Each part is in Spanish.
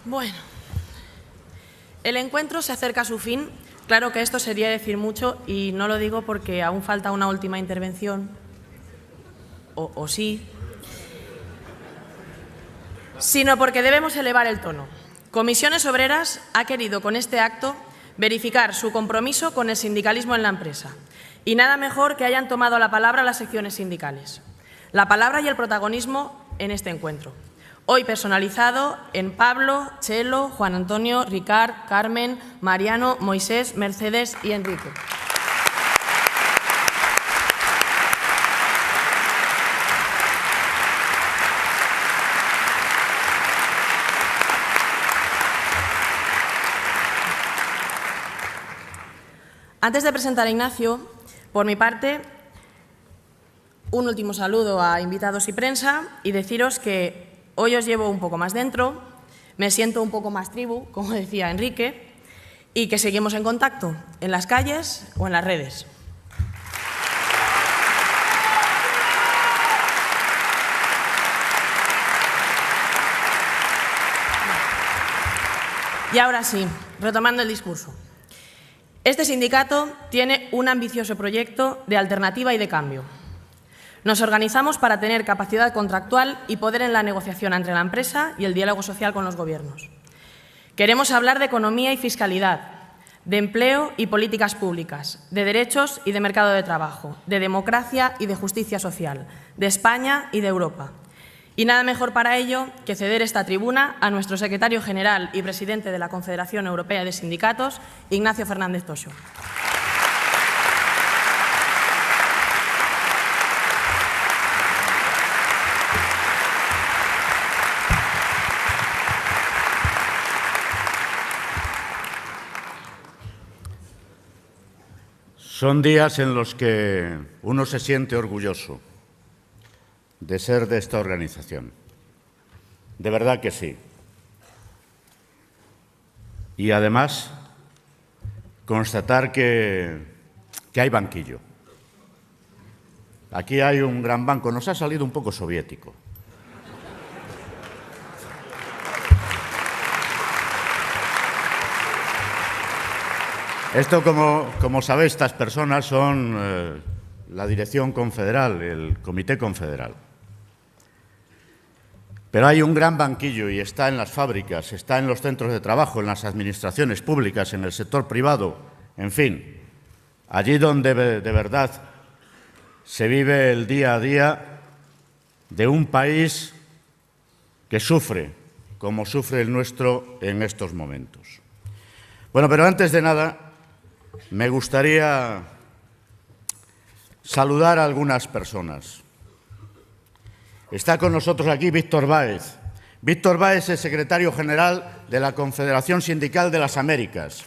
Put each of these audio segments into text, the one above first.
Bueno, el encuentro se acerca a su fin. Claro que esto sería decir mucho y no lo digo porque aún falta una última intervención, o sí, sino porque debemos elevar el tono. Comisiones Obreras ha querido con este acto verificar su compromiso con el sindicalismo en la empresa. Y nada mejor que hayan tomado la palabra las secciones sindicales. La palabra y el protagonismo en este encuentro. Hoy personalizado en Pablo, Chelo, Juan Antonio, Ricard, Carmen, Mariano, Moisés, Mercedes y Enrique. Antes de presentar a Ignacio, por mi parte, un último saludo a invitados y prensa y deciros que hoy os llevo un poco más dentro, me siento un poco más tribu, como decía Enrique, y que seguimos en contacto en las calles o en las redes. Y ahora sí, retomando el discurso. Este sindicato tiene un ambicioso proyecto de alternativa y de cambio. Nos organizamos para tener capacidad contractual y poder en la negociación entre la empresa y el diálogo social con los gobiernos. Queremos hablar de economía y fiscalidad, de empleo y políticas públicas, de derechos y de mercado de trabajo, de democracia y de justicia social, de España y de Europa. Y nada mejor para ello que ceder esta tribuna a nuestro secretario general y presidente de la Confederación Europea de Sindicatos, Ignacio Fernández Toxo. Son días en los que uno se siente orgulloso de ser de esta organización. De verdad que sí. Y además, constatar que hay banquillo. Aquí hay un gran banco. Nos ha salido un poco soviético. Esto, como sabéis, estas personas son la dirección confederal, el comité confederal. Pero hay un gran banquillo y está en las fábricas, está en los centros de trabajo, en las administraciones públicas, en el sector privado, en fin, allí donde de verdad se vive el día a día de un país que sufre, como sufre el nuestro en estos momentos. Bueno, pero antes de nada, me gustaría saludar a algunas personas. Está con nosotros aquí Víctor Báez. Víctor Báez es secretario general de la Confederación Sindical de las Américas.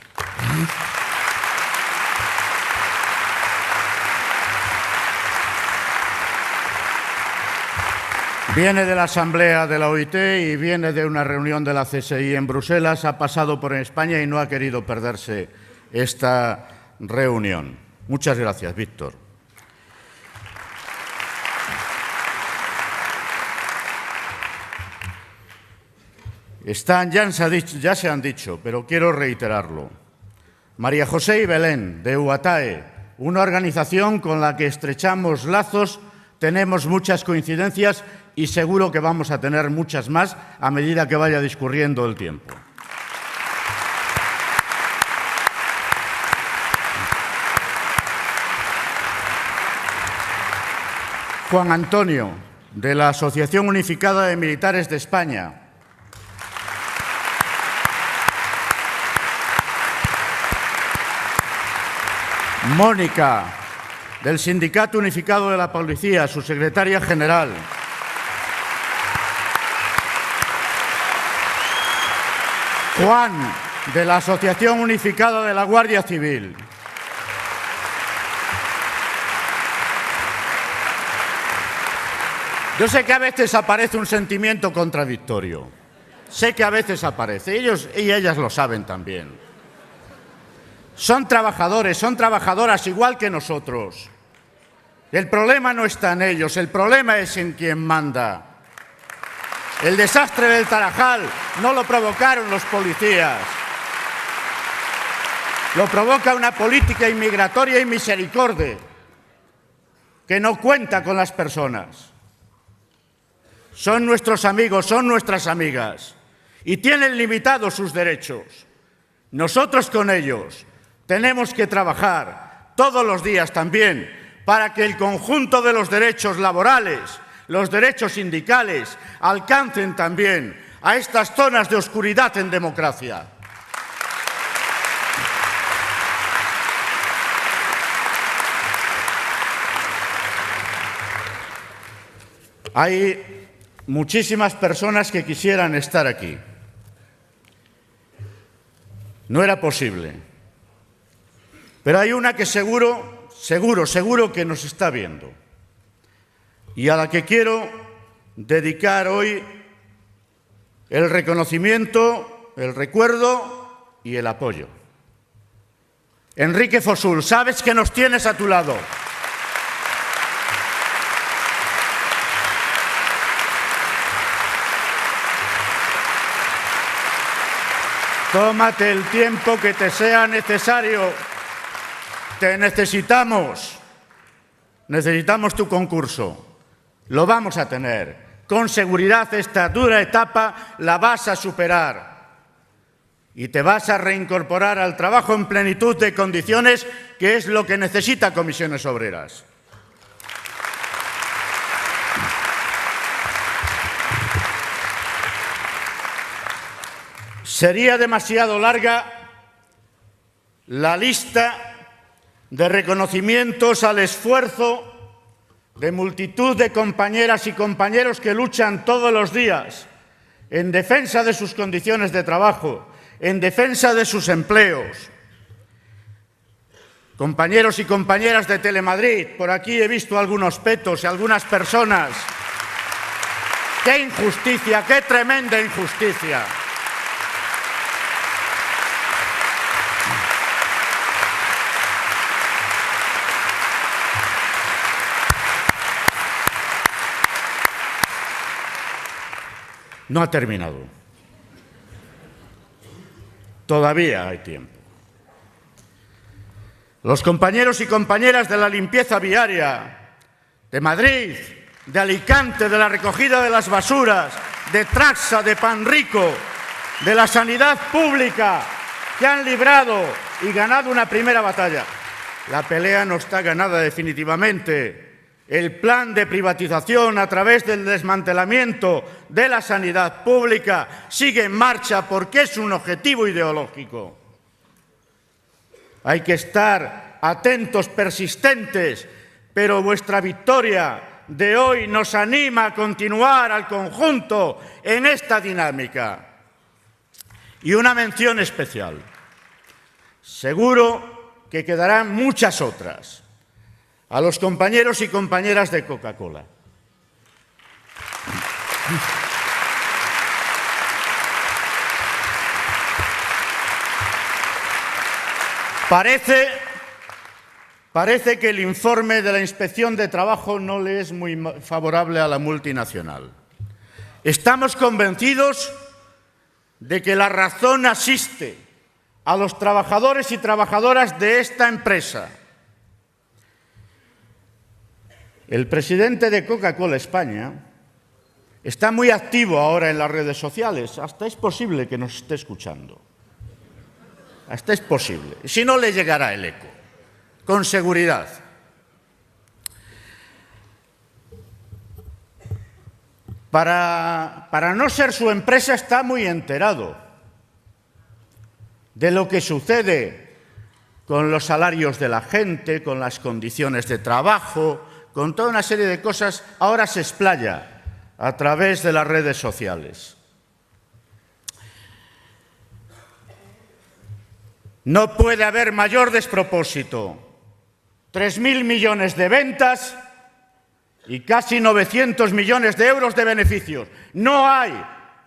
Viene de la Asamblea de la OIT y viene de una reunión de la CSI en Bruselas. Ha pasado por España y no ha querido perderse esta reunión. Muchas gracias, Víctor. Ya se han dicho, pero quiero reiterarlo. María José y Belén, de UATAE, una organización con la que estrechamos lazos, tenemos muchas coincidencias y seguro que vamos a tener muchas más a medida que vaya discurriendo el tiempo. Juan Antonio, de la Asociación Unificada de Militares de España. Mónica, del Sindicato Unificado de la Policía, su secretaria general. Juan, de la Asociación Unificada de la Guardia Civil. Yo sé que a veces aparece un sentimiento contradictorio. Sé que a veces aparece. Ellos y ellas lo saben también. Son trabajadores, son trabajadoras igual que nosotros. El problema no está en ellos, el problema es en quien manda. El desastre del Tarajal no lo provocaron los policías. Lo provoca una política inmigratoria y misericordia que no cuenta con las personas. Son nuestros amigos, son nuestras amigas y tienen limitados sus derechos. Nosotros con ellos tenemos que trabajar todos los días también para que el conjunto de los derechos laborales, los derechos sindicales, alcancen también a estas zonas de oscuridad en democracia. Hay muchísimas personas que quisieran estar aquí. No era posible. Pero hay una que seguro que nos está viendo y a la que quiero dedicar hoy el reconocimiento, el recuerdo y el apoyo. Enrique Fosul, sabes que nos tienes a tu lado. Tómate el tiempo que te sea necesario. Te necesitamos. Necesitamos tu concurso. Lo vamos a tener. Con seguridad esta dura etapa la vas a superar. Y te vas a reincorporar al trabajo en plenitud de condiciones, que es lo que necesita Comisiones Obreras. Sería demasiado larga la lista de reconocimientos al esfuerzo de multitud de compañeras y compañeros que luchan todos los días en defensa de sus condiciones de trabajo, en defensa de sus empleos. Compañeros y compañeras de Telemadrid, por aquí he visto algunos petos y algunas personas. ¡Qué injusticia, qué tremenda injusticia! No ha terminado. Todavía hay tiempo. Los compañeros y compañeras de la limpieza viaria, de Madrid, de Alicante, de la recogida de las basuras, de Traxa, de Panrico, de la sanidad pública, que han librado y ganado una primera batalla. La pelea no está ganada definitivamente. El plan de privatización a través del desmantelamiento de la sanidad pública sigue en marcha porque es un objetivo ideológico. Hay que estar atentos, persistentes, pero vuestra victoria de hoy nos anima a continuar al conjunto en esta dinámica. Y una mención especial. Seguro que quedarán muchas otras. A los compañeros y compañeras de Coca-Cola. Parece que el informe de la Inspección de Trabajo no le es muy favorable a la multinacional. Estamos convencidos de que la razón asiste a los trabajadores y trabajadoras de esta empresa. El presidente de Coca-Cola España está muy activo ahora en las redes sociales. Hasta es posible que nos esté escuchando. Hasta es posible. Si no, le llegará el eco, con seguridad. Para no ser su empresa, está muy enterado de lo que sucede con los salarios de la gente, con las condiciones de trabajo, con toda una serie de cosas. Ahora se explaya a través de las redes sociales. No puede haber mayor despropósito. 3.000 millones de ventas y casi 900 millones de euros de beneficios. No hay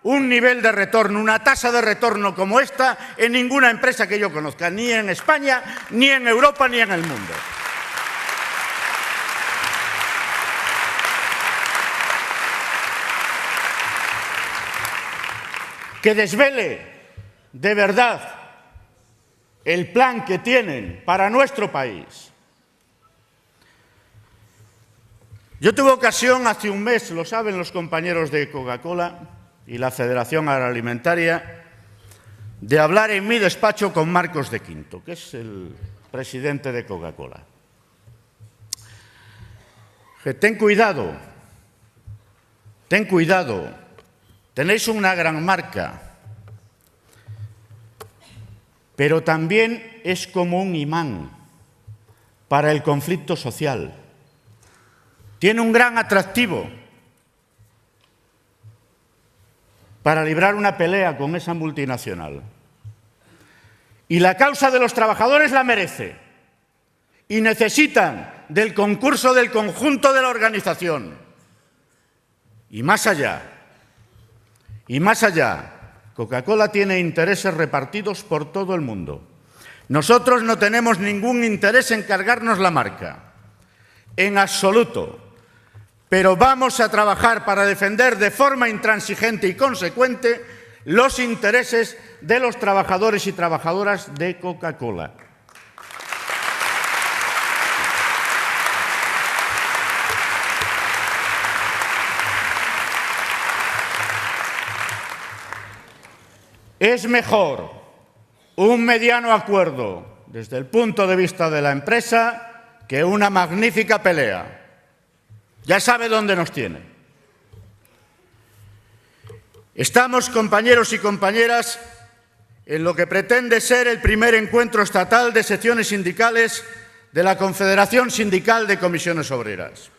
un nivel de retorno, una tasa de retorno como esta en ninguna empresa que yo conozca, ni en España, ni en Europa, ni en el mundo. que desvele de verdad el plan que tienen para nuestro país. Yo tuve ocasión hace un mes, lo saben los compañeros de Coca-Cola y la Federación Agroalimentaria, de hablar en mi despacho con Marcos de Quinto, que es el presidente de Coca-Cola. Ten cuidado, tenéis una gran marca, pero también es como un imán para el conflicto social. Tiene un gran atractivo para librar una pelea con esa multinacional. Y la causa de los trabajadores la merece. Y necesitan del concurso del conjunto de la organización. Y más allá, Coca-Cola tiene intereses repartidos por todo el mundo. Nosotros no tenemos ningún interés en cargarnos la marca, en absoluto. Pero vamos a trabajar para defender de forma intransigente y consecuente los intereses de los trabajadores y trabajadoras de Coca-Cola. Es mejor un mediano acuerdo desde el punto de vista de la empresa que una magnífica pelea. Ya sabe dónde nos tiene. Estamos, compañeros y compañeras, en lo que pretende ser el primer encuentro estatal de secciones sindicales de la Confederación Sindical de Comisiones Obreras.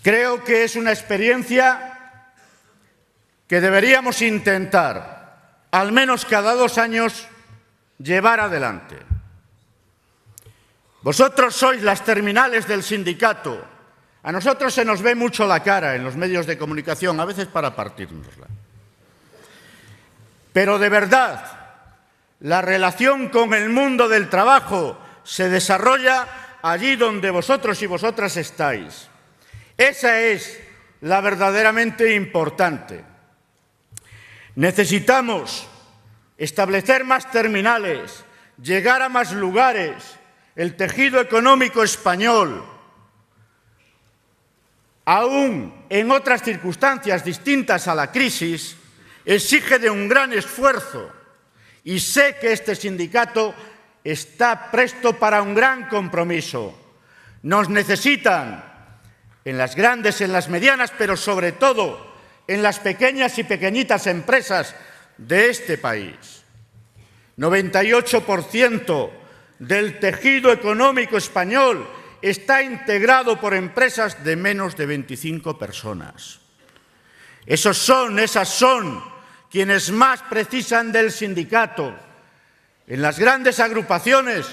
Creo que es una experiencia que deberíamos intentar, al menos cada 2 años, llevar adelante. Vosotros sois las terminales del sindicato. A nosotros se nos ve mucho la cara en los medios de comunicación, a veces para partírnosla. Pero de verdad, la relación con el mundo del trabajo se desarrolla allí donde vosotros y vosotras estáis. Esa es la verdaderamente importante. Necesitamos establecer más terminales, llegar a más lugares. El tejido económico español, aún en otras circunstancias distintas a la crisis, exige de un gran esfuerzo y sé que este sindicato está presto para un gran compromiso. Nos necesitan en las grandes, en las medianas, pero sobre todo en las pequeñas y pequeñitas empresas de este país. 98% del tejido económico español está integrado por empresas de menos de 25 personas. Esas son quienes más precisan del sindicato. En las grandes agrupaciones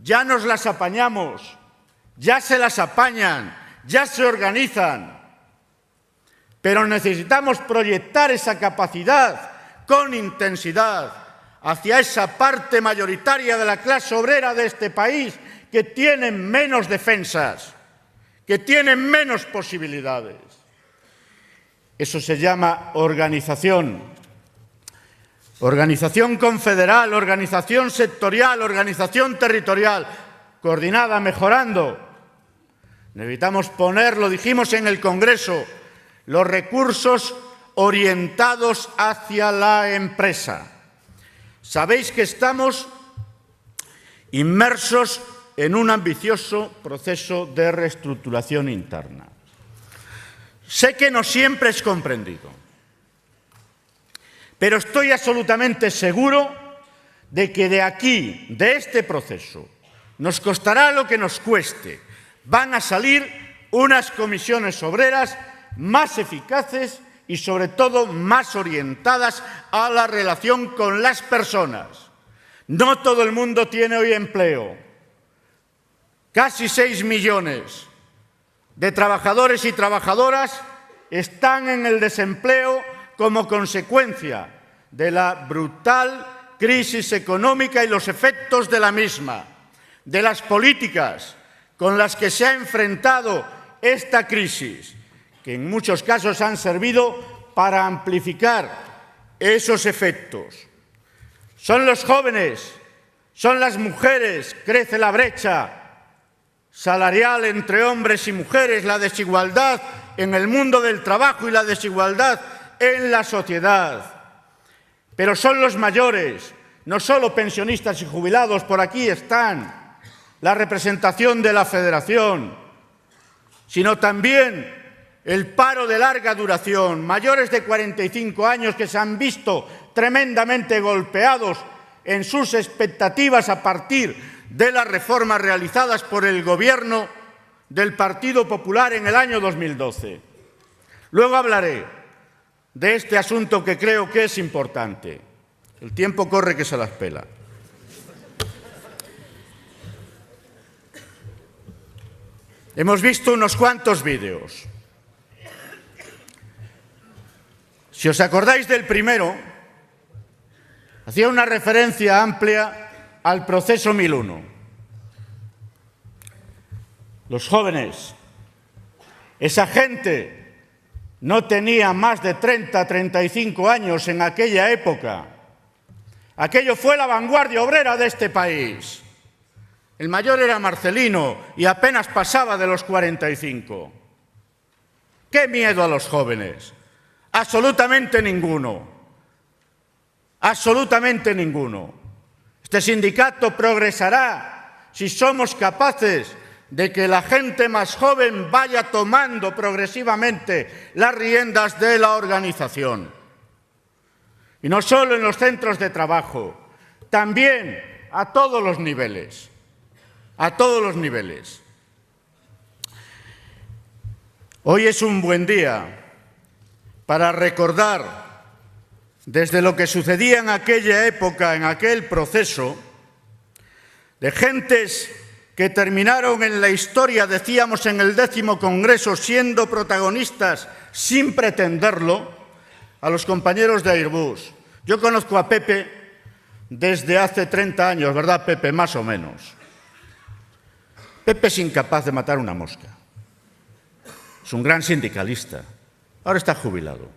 ya nos las apañamos, ya se las apañan, ya se organizan. Pero necesitamos proyectar esa capacidad con intensidad hacia esa parte mayoritaria de la clase obrera de este país que tienen menos defensas, que tienen menos posibilidades. Eso se llama organización. Organización confederal, organización sectorial, organización territorial, coordinada, mejorando. Necesitamos poner, lo dijimos en el Congreso, los recursos orientados hacia la empresa. Sabéis que estamos inmersos en un ambicioso proceso de reestructuración interna. Sé que no siempre es comprendido, pero estoy absolutamente seguro de que de aquí, de este proceso, nos costará lo que nos cueste, van a salir unas comisiones obreras más eficaces y sobre todo más orientadas a la relación con las personas. No todo el mundo tiene hoy empleo. Casi 6 millones de trabajadores y trabajadoras están en el desempleo como consecuencia de la brutal crisis económica y los efectos de la misma, de las políticas con las que se ha enfrentado esta crisis, que en muchos casos han servido para amplificar esos efectos. Son los jóvenes, son las mujeres, crece la brecha salarial entre hombres y mujeres, la desigualdad en el mundo del trabajo y la desigualdad en la sociedad. Pero son los mayores, no solo pensionistas y jubilados, por aquí están la representación de la Federación, sino también el paro de larga duración, mayores de 45 años que se han visto tremendamente golpeados en sus expectativas a partir de las reformas realizadas por el Gobierno del Partido Popular en el año 2012. Luego hablaré de este asunto que creo que es importante. El tiempo corre que se las pela. Hemos visto unos cuantos vídeos. Si os acordáis del primero, hacía una referencia amplia al proceso 1001. Los jóvenes, esa gente no tenía más de 30, 35 años en aquella época. Aquello fue la vanguardia obrera de este país. El mayor era Marcelino y apenas pasaba de los 45. ¿Qué miedo a los jóvenes? Absolutamente ninguno. Absolutamente ninguno. Este sindicato progresará si somos capaces de que la gente más joven vaya tomando progresivamente las riendas de la organización. Y no solo en los centros de trabajo, también a todos los niveles. A todos los niveles. Hoy es un buen día para recordar desde lo que sucedía en aquella época, en aquel proceso, de gentes que terminaron en la historia, decíamos en el 10º Congreso, siendo protagonistas sin pretenderlo, a los compañeros de Airbus. Yo conozco a Pepe desde hace 30 años, ¿verdad, Pepe? Más o menos. Pepe es incapaz de matar una mosca. Es un gran sindicalista. Ahora está jubilado.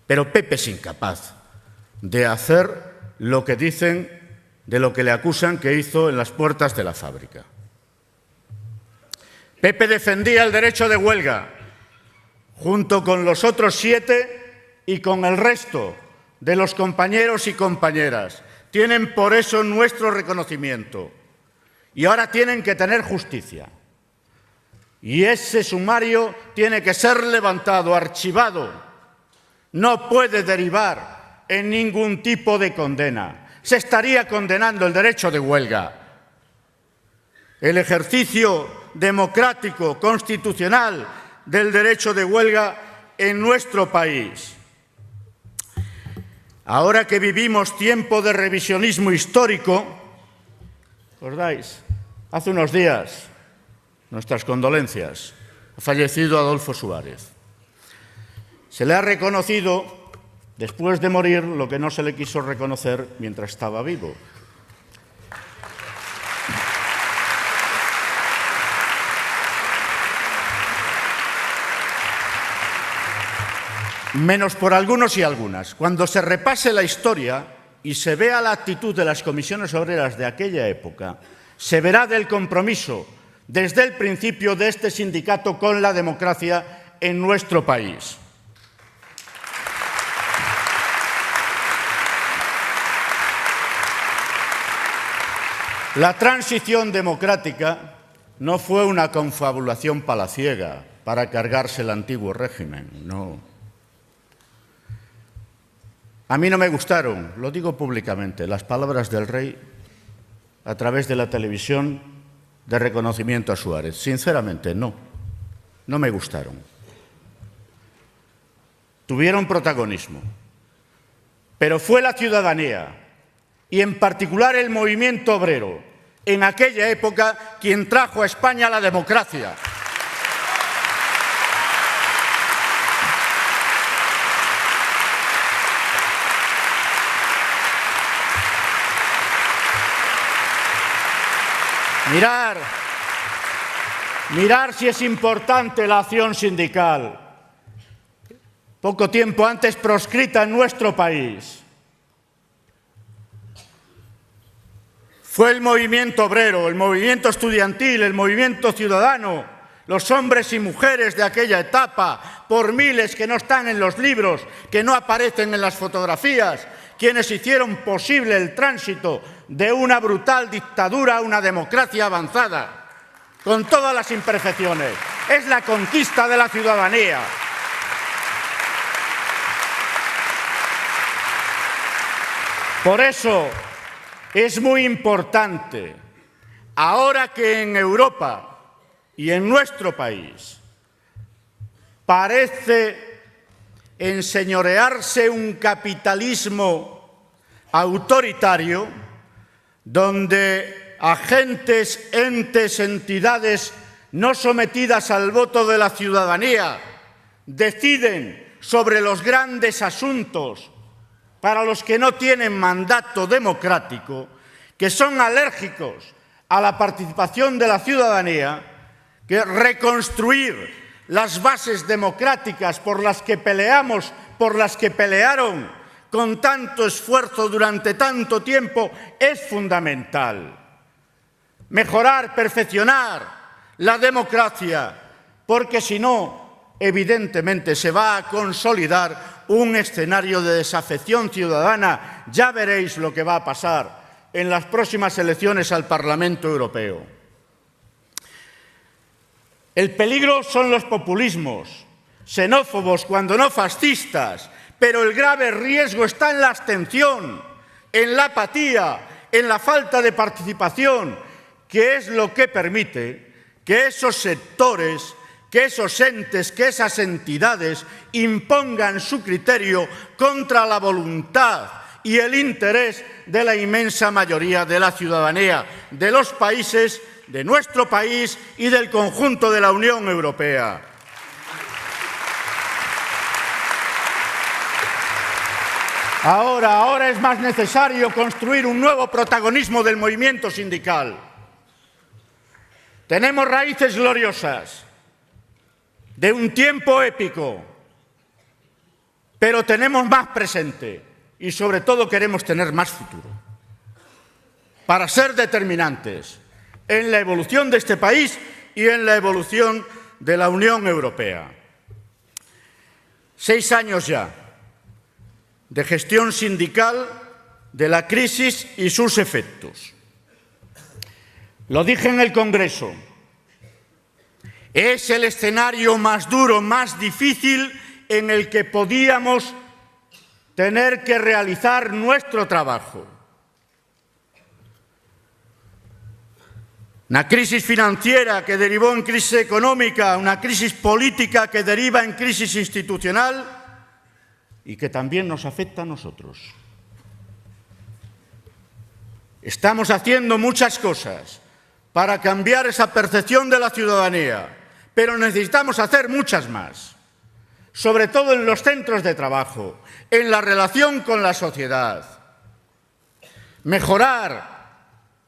Pero Pepe es incapaz de hacer lo que dicen, de lo que le acusan que hizo en las puertas de la fábrica. Pepe defendía el derecho de huelga, junto con los otros 7 y con el resto de los compañeros y compañeras. Tienen por eso nuestro reconocimiento. Y ahora tienen que tener justicia. Y ese sumario tiene que ser levantado, archivado. No puede derivar en ningún tipo de condena. Se estaría condenando el derecho de huelga. El ejercicio democrático, constitucional del derecho de huelga en nuestro país. Ahora que vivimos tiempo de revisionismo histórico, ¿recordáis? Hace unos días, nuestras condolencias, ha fallecido Adolfo Suárez. Se le ha reconocido, después de morir, lo que no se le quiso reconocer mientras estaba vivo. Menos por algunos y algunas. Cuando se repase la historia y se vea la actitud de las comisiones obreras de aquella época, se verá del compromiso desde el principio de este sindicato con la democracia en nuestro país. La transición democrática no fue una confabulación palaciega para cargarse el antiguo régimen, no. A mí no me gustaron, lo digo públicamente, las palabras del rey a través de la televisión de reconocimiento a Suárez. Sinceramente, no me gustaron. Tuvieron protagonismo, pero fue la ciudadanía y en particular el movimiento obrero en aquella época quien trajo a España la democracia. Mirar si es importante la acción sindical. poco tiempo antes proscrita en nuestro país. Fue el movimiento obrero, el movimiento estudiantil, el movimiento ciudadano, los hombres y mujeres de aquella etapa, por miles que no están en los libros, que no aparecen en las fotografías, quienes hicieron posible el tránsito de una brutal dictadura a una democracia avanzada, con todas las imperfecciones. Es la conquista de la ciudadanía. Por eso es muy importante, ahora que en Europa y en nuestro país parece enseñorearse un capitalismo autoritario, donde agentes, entes, entidades no sometidas al voto de la ciudadanía deciden sobre los grandes asuntos para los que no tienen mandato democrático, que son alérgicos a la participación de la ciudadanía, que reconstruir las bases democráticas por las que peleamos, por las que pelearon con tanto esfuerzo durante tanto tiempo, es fundamental. Mejorar, perfeccionar la democracia, porque si no, evidentemente se va a consolidar un escenario de desafección ciudadana. Ya veréis lo que va a pasar en las próximas elecciones al Parlamento Europeo. El peligro son los populismos, xenófobos, cuando no fascistas, pero el grave riesgo está en la abstención, en la apatía, en la falta de participación, que es lo que permite que esos sectores, que esos entes, que esas entidades impongan su criterio contra la voluntad y el interés de la inmensa mayoría de la ciudadanía, de los países, de nuestro país y del conjunto de la Unión Europea. Ahora es más necesario construir un nuevo protagonismo del movimiento sindical. Tenemos raíces gloriosas de un tiempo épico, pero tenemos más presente y sobre todo queremos tener más futuro para ser determinantes en la evolución de este país y en la evolución de la Unión Europea. 6 años ya de gestión sindical de la crisis y sus efectos. Lo dije en el Congreso, es el escenario más duro, más difícil en el que podíamos tener que realizar nuestro trabajo. Una crisis financiera que derivó en crisis económica, una crisis política que deriva en crisis institucional y que también nos afecta a nosotros. Estamos haciendo muchas cosas para cambiar esa percepción de la ciudadanía, pero necesitamos hacer muchas más, sobre todo en los centros de trabajo, en la relación con la sociedad. Mejorar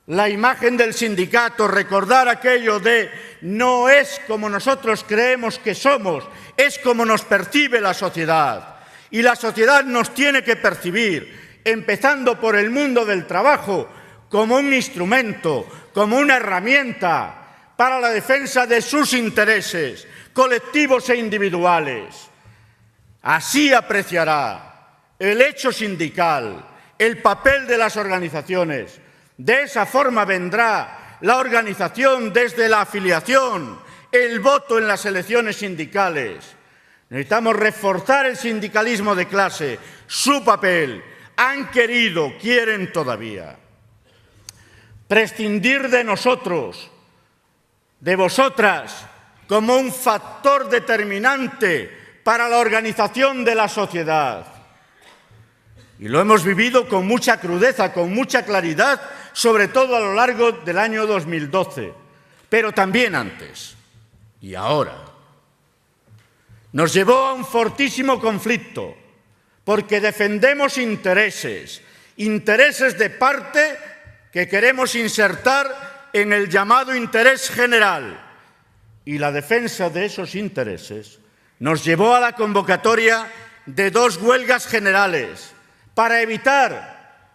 la imagen del sindicato, recordar aquello de no es como nosotros creemos que somos, es como nos percibe la sociedad. Y la sociedad nos tiene que percibir, empezando por el mundo del trabajo, como un instrumento, como una herramienta para la defensa de sus intereses, colectivos e individuales. Así apreciará el hecho sindical, el papel de las organizaciones. De esa forma vendrá la organización desde la afiliación, el voto en las elecciones sindicales. Necesitamos reforzar el sindicalismo de clase, su papel. Han querido, quieren todavía. Prescindir de nosotros, de vosotras, como un factor determinante para la organización de la sociedad. Y lo hemos vivido con mucha crudeza, con mucha claridad, sobre todo a lo largo del año 2012, pero también antes y ahora. Nos llevó a un fortísimo conflicto, porque defendemos intereses de parte que queremos insertar en el llamado interés general. Y la defensa de esos intereses nos llevó a la convocatoria de 2 huelgas generales para evitar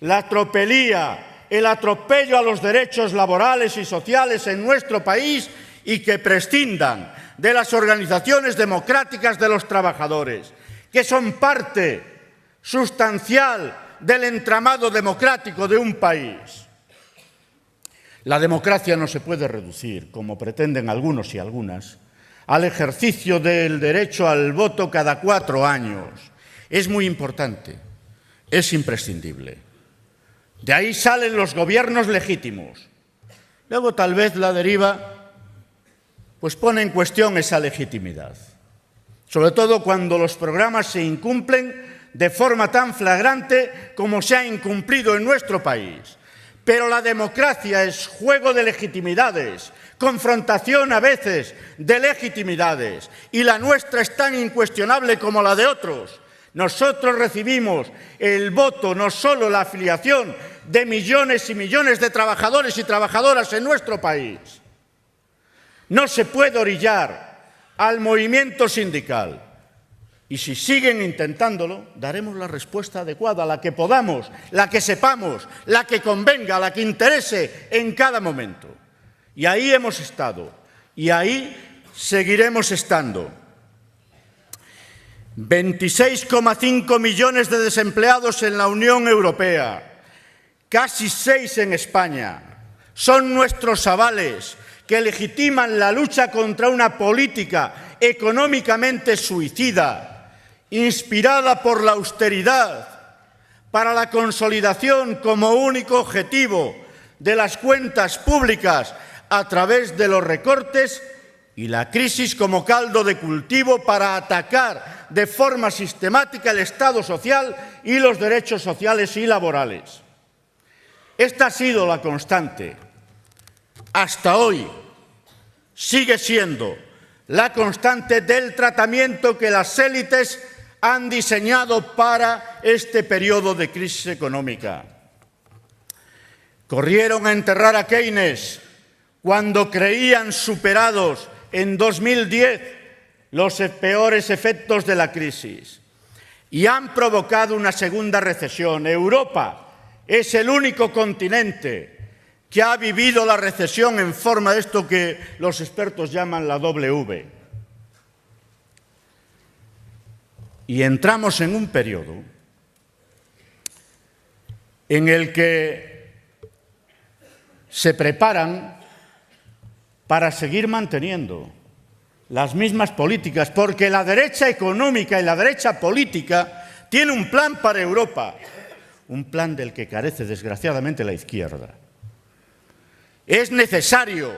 la tropelía, el atropello a los derechos laborales y sociales en nuestro país y que prescindan de las organizaciones democráticas de los trabajadores, que son parte sustancial del entramado democrático de un país. La democracia no se puede reducir, como pretenden algunos y algunas, al ejercicio del derecho al voto cada 4 años. Es muy importante, es imprescindible. De ahí salen los gobiernos legítimos. Luego, tal vez, la deriva pues pone en cuestión esa legitimidad. Sobre todo cuando los programas se incumplen de forma tan flagrante como se ha incumplido en nuestro país. Pero la democracia es juego de legitimidades, confrontación a veces de legitimidades, y la nuestra es tan incuestionable como la de otros. Nosotros recibimos el voto, no solo la afiliación de millones y millones de trabajadores y trabajadoras en nuestro país. No se puede orillar al movimiento sindical. Y si siguen intentándolo, daremos la respuesta adecuada, la que podamos, la que sepamos, la que convenga, la que interese en cada momento. Y ahí hemos estado, y ahí seguiremos estando. 26,5 millones de desempleados en la Unión Europea, casi 6 en España. Son nuestros avales que legitiman la lucha contra una política económicamente suicida, inspirada por la austeridad, para la consolidación como único objetivo de las cuentas públicas a través de los recortes y la crisis como caldo de cultivo para atacar de forma sistemática el Estado social y los derechos sociales y laborales. Esta ha sido la constante. Hasta hoy sigue siendo la constante del tratamiento que las élites han diseñado para este periodo de crisis económica. Corrieron a enterrar a Keynes cuando creían superados en 2010 los peores efectos de la crisis y han provocado una segunda recesión. Europa es el único continente que ha vivido la recesión en forma de esto que los expertos llaman la W. Y entramos en un periodo en el que se preparan para seguir manteniendo las mismas políticas, porque la derecha económica y la derecha política tiene un plan para Europa, un plan del que carece desgraciadamente la izquierda. Es necesario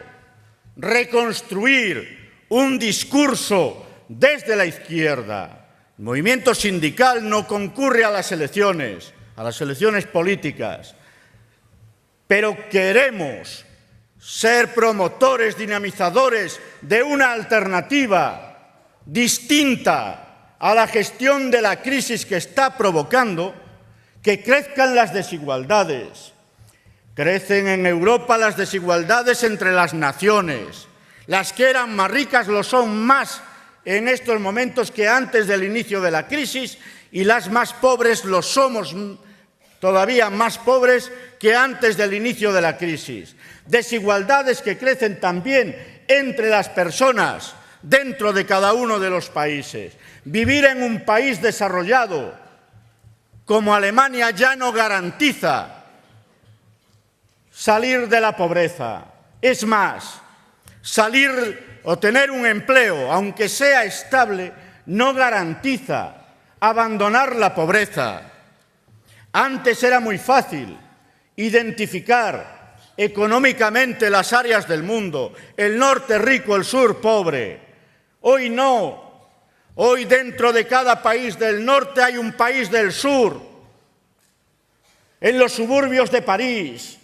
reconstruir un discurso desde la izquierda. El movimiento sindical no concurre a las elecciones políticas, pero queremos ser promotores, dinamizadores de una alternativa distinta a la gestión de la crisis que está provocando que crezcan las desigualdades. Crecen en Europa las desigualdades entre las naciones. Las que eran más ricas lo son más en estos momentos que antes del inicio de la crisis y las más pobres lo somos todavía más pobres que antes del inicio de la crisis. Desigualdades que crecen también entre las personas dentro de cada uno de los países. Vivir en un país desarrollado como Alemania ya no garantiza salir de la pobreza. Es más, salir o tener un empleo, aunque sea estable, no garantiza abandonar la pobreza. Antes era muy fácil identificar económicamente las áreas del mundo, el norte rico, el sur pobre. Hoy no. Hoy dentro de cada país del norte hay un país del sur. En los suburbios de París,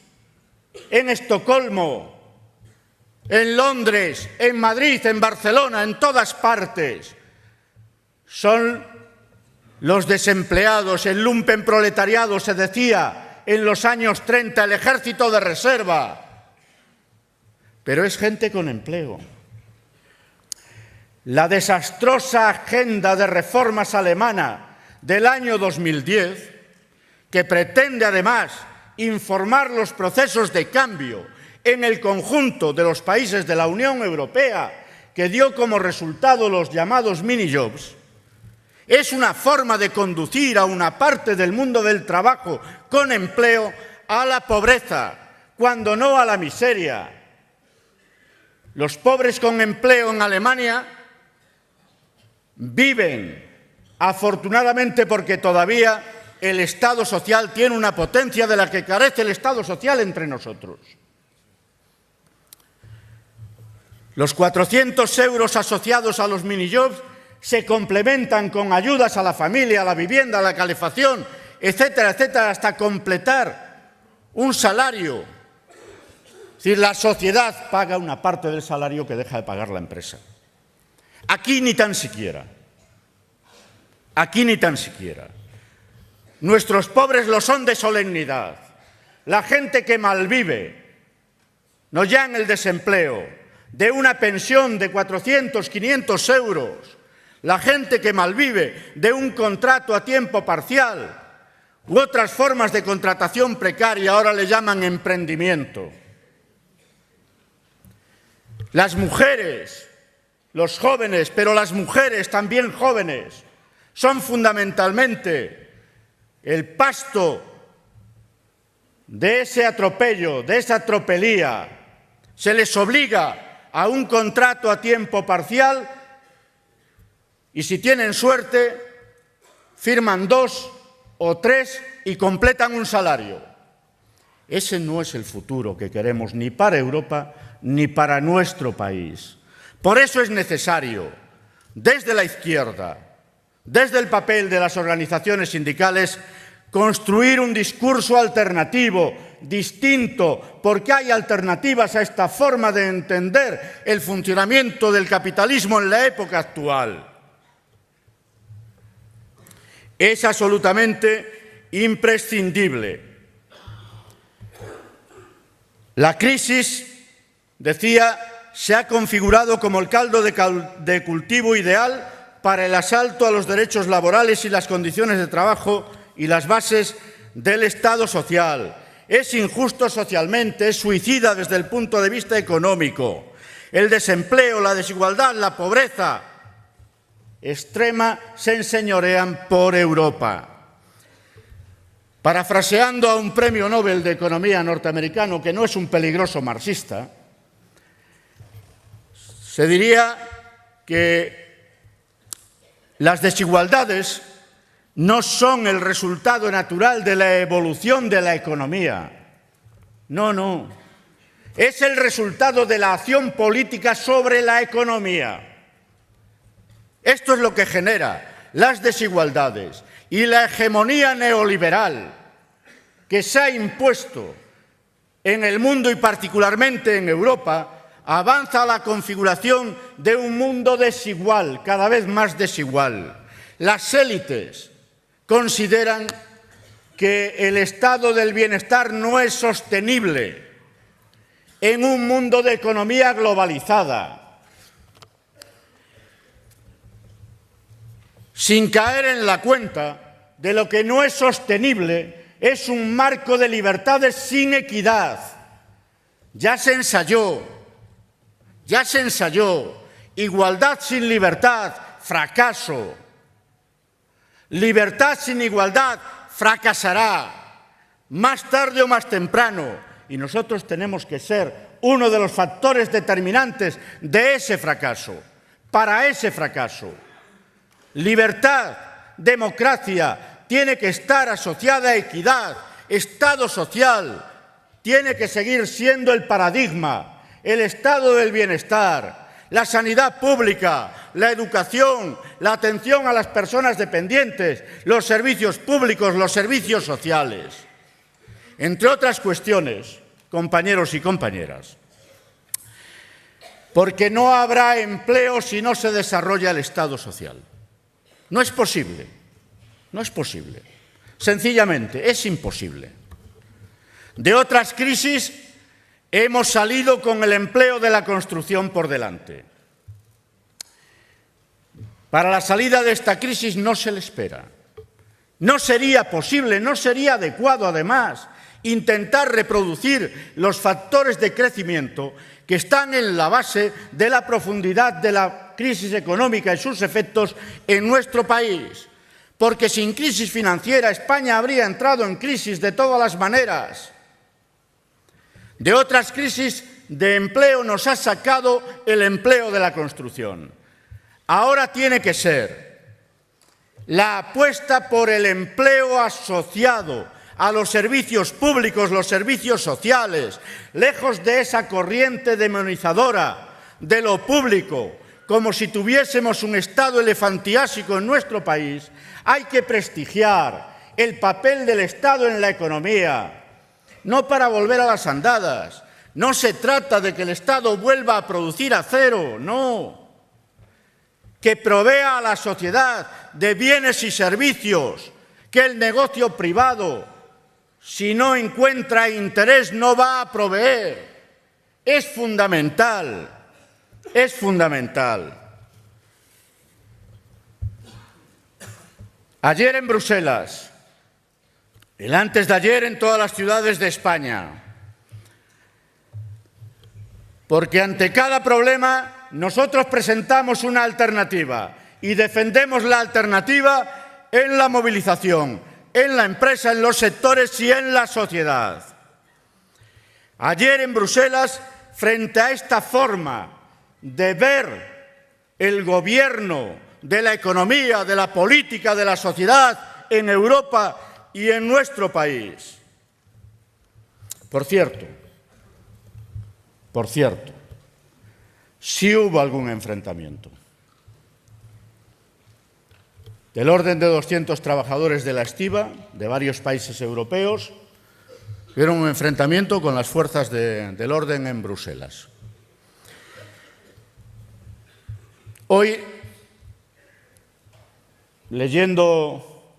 en Estocolmo, en Londres, en Madrid, en Barcelona, en todas partes. Son los desempleados, el lumpenproletariado, se decía en los años 30, el ejército de reserva. Pero es gente con empleo. la desastrosa agenda de reformas alemana del año 2010, que pretende además informar los procesos de cambio en el conjunto de los países de la Unión Europea, que dio como resultado los llamados mini-jobs, es una forma de conducir a una parte del mundo del trabajo con empleo a la pobreza, cuando no a la miseria. Los pobres con empleo en Alemania viven, afortunadamente, porque todavía el Estado social tiene una potencia de la que carece el Estado social entre nosotros. Los 400 euros asociados a los minijobs se complementan con ayudas a la familia, a la vivienda, a la calefacción, etcétera, etcétera, hasta completar un salario. Es decir, la sociedad paga una parte del salario que deja de pagar la empresa. Aquí ni tan siquiera. Aquí ni tan siquiera. Nuestros pobres lo son de solemnidad. La gente que malvive, no ya en el desempleo, de una pensión de 400, 500 euros, la gente que malvive de un contrato a tiempo parcial u otras formas de contratación precaria, ahora le llaman emprendimiento. Las mujeres, los jóvenes, pero las mujeres también jóvenes, son fundamentalmente el pasto de ese atropello, de esa tropelía. Se les obliga a un contrato a tiempo parcial y, si tienen suerte, firman 2 o 3 y completan un salario. Ese no es el futuro que queremos ni para Europa ni para nuestro país. Por eso es necesario, desde la izquierda, desde el papel de las organizaciones sindicales, construir un discurso alternativo, distinto, porque hay alternativas a esta forma de entender el funcionamiento del capitalismo en la época actual. Es absolutamente imprescindible. La crisis, decía, se ha configurado como el caldo de cultivo ideal para el asalto a los derechos laborales y las condiciones de trabajo y las bases del Estado social. Es injusto socialmente, es suicida desde el punto de vista económico. El desempleo, la desigualdad, la pobreza extrema se enseñorean por Europa. Parafraseando a un premio Nobel de Economía norteamericano, que no es un peligroso marxista, se diría que las desigualdades no son el resultado natural de la evolución de la economía. No, no. Es el resultado de la acción política sobre la economía. Esto es lo que genera las desigualdades y la hegemonía neoliberal que se ha impuesto en el mundo y particularmente en Europa. Avanza a la configuración de un mundo desigual, cada vez más desigual. Las élites consideran que el estado del bienestar no es sostenible en un mundo de economía globalizada, sin caer en la cuenta de lo que no es sostenible es un marco de libertades sin equidad. Ya se ensayó. Igualdad sin libertad, fracaso. Libertad sin igualdad, fracasará, más tarde o más temprano. Y nosotros tenemos que ser uno de los factores determinantes de ese fracaso, para ese fracaso. Libertad, democracia, tiene que estar asociada a equidad. Estado social tiene que seguir siendo el paradigma. El estado del bienestar, la sanidad pública, la educación, la atención a las personas dependientes, los servicios públicos, los servicios sociales. Entre otras cuestiones, compañeros y compañeras, porque no habrá empleo si no se desarrolla el Estado social. No es posible, no es posible. Sencillamente, es imposible. De otras crisis hemos salido con el empleo de la construcción por delante. para la salida de esta crisis no se le espera. No sería posible, no sería adecuado, además, intentar reproducir los factores de crecimiento que están en la base de la profundidad de la crisis económica y sus efectos en nuestro país. Porque sin crisis financiera España habría entrado en crisis de todas las maneras. De otras crisis de empleo nos ha sacado el empleo de la construcción. Ahora tiene que ser la apuesta por el empleo asociado a los servicios públicos, los servicios sociales, lejos de esa corriente demonizadora de lo público, como si tuviésemos un estado elefantiásico en nuestro país. Hay que prestigiar el papel del Estado en la economía, no para volver a las andadas. No se trata de que el Estado vuelva a producir acero, no. Que provea a la sociedad de bienes y servicios que el negocio privado, si no encuentra interés, no va a proveer. Es fundamental, es fundamental. Ayer en Bruselas, el antes de ayer en todas las ciudades de España, porque ante cada problema nosotros presentamos una alternativa y defendemos la alternativa en la movilización, en la empresa, en los sectores y en la sociedad. Ayer en Bruselas, frente a esta forma de ver el gobierno de la economía, de la política, de la sociedad en Europa y en nuestro país. Por cierto, sí hubo algún enfrentamiento. Del orden de 200 trabajadores de la estiba, de varios países europeos, tuvieron un enfrentamiento con las fuerzas del orden en Bruselas. Hoy, leyendo,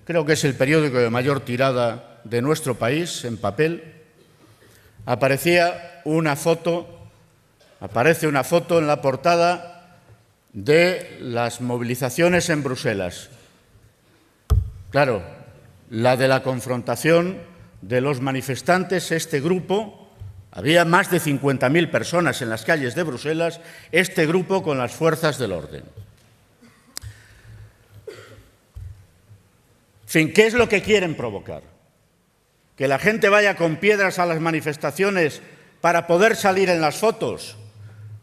creo que es el periódico de mayor tirada de nuestro país en papel, aparece una foto en la portada de las movilizaciones en Bruselas. Claro, la de la confrontación de los manifestantes, este grupo, había más de 50.000 personas en las calles de Bruselas, este grupo con las fuerzas del orden. En fin, ¿qué es lo que quieren provocar? ¿Que la gente vaya con piedras a las manifestaciones para poder salir en las fotos?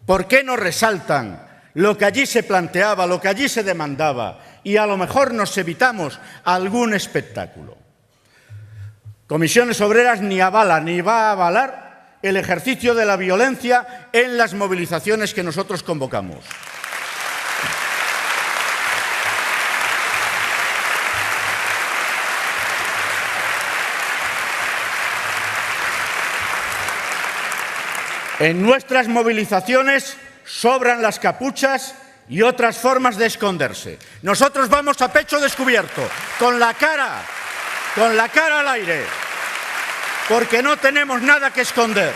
¿Por qué no resaltan lo que allí se planteaba, lo que allí se demandaba, y a lo mejor nos evitamos algún espectáculo? Comisiones Obreras ni avala ni va a avalar el ejercicio de la violencia en las movilizaciones que nosotros convocamos. En nuestras movilizaciones sobran las capuchas y otras formas de esconderse. Nosotros vamos a pecho descubierto, con la cara al aire, porque no tenemos nada que esconder.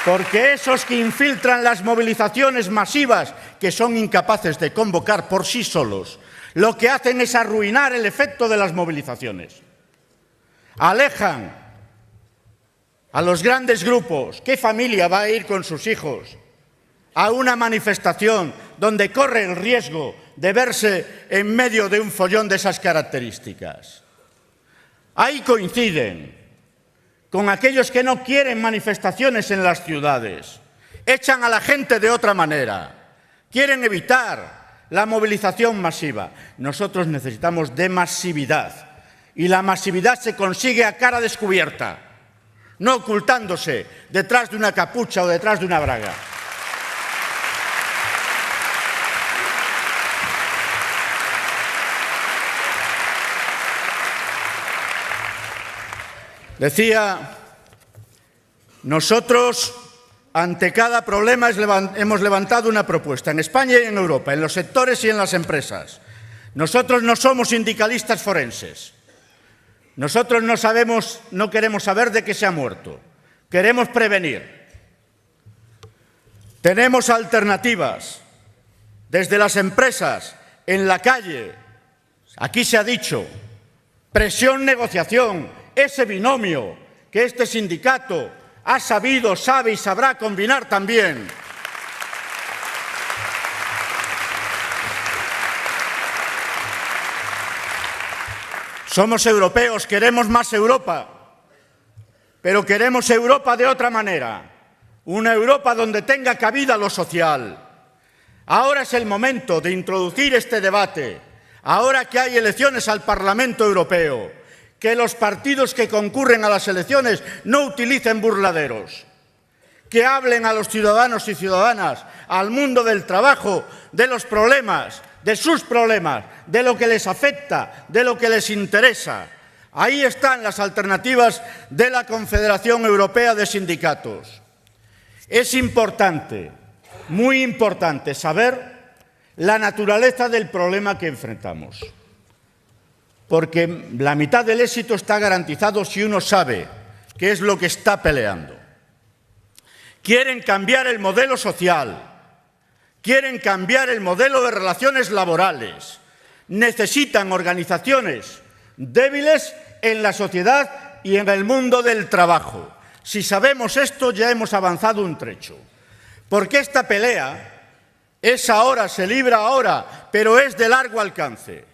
Porque esos que infiltran las movilizaciones masivas, que son incapaces de convocar por sí solos, lo que hacen es arruinar el efecto de las movilizaciones. Alejan a los grandes grupos. ¿Qué familia va a ir con sus hijos a una manifestación donde corre el riesgo de verse en medio de un follón de esas características? Ahí coinciden con aquellos que no quieren manifestaciones en las ciudades. Echan a la gente de otra manera. Quieren evitar la movilización masiva. Nosotros necesitamos de masividad. Y la masividad se consigue a cara descubierta, no ocultándose detrás de una capucha o detrás de una braga. Decía, nosotros ante cada problema hemos levantado una propuesta, en España y en Europa, en los sectores y en las empresas. Nosotros no somos sindicalistas forenses. Nosotros no queremos saber de qué se ha muerto. Queremos prevenir. Tenemos alternativas desde las empresas, en la calle. Aquí se ha dicho, presión, negociación, ese binomio que este sindicato ha sabido, sabe y sabrá combinar también. Somos europeos, queremos más Europa, pero queremos Europa de otra manera, una Europa donde tenga cabida lo social. Ahora es el momento de introducir este debate, ahora que hay elecciones al Parlamento Europeo, que los partidos que concurren a las elecciones no utilicen burladeros, que hablen a los ciudadanos y ciudadanas, al mundo del trabajo, de los problemas, de sus problemas, de lo que les afecta, de lo que les interesa. Ahí están las alternativas de la Confederación Europea de Sindicatos. Es importante, muy importante, saber la naturaleza del problema que enfrentamos, porque la mitad del éxito está garantizado si uno sabe qué es lo que está peleando. Quieren cambiar el modelo social, quieren cambiar el modelo de relaciones laborales, necesitan organizaciones débiles en la sociedad y en el mundo del trabajo. Si sabemos esto, ya hemos avanzado un trecho. Porque esta pelea es ahora, se libra ahora, pero es de largo alcance.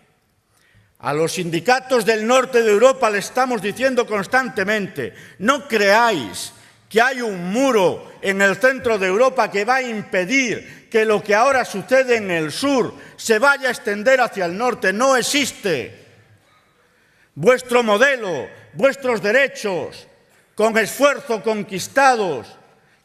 A los sindicatos del norte de Europa le estamos diciendo constantemente, no creáis que hay un muro en el centro de Europa que va a impedir que lo que ahora sucede en el sur se vaya a extender hacia el norte. No existe. Vuestro modelo, vuestros derechos, con esfuerzo conquistados,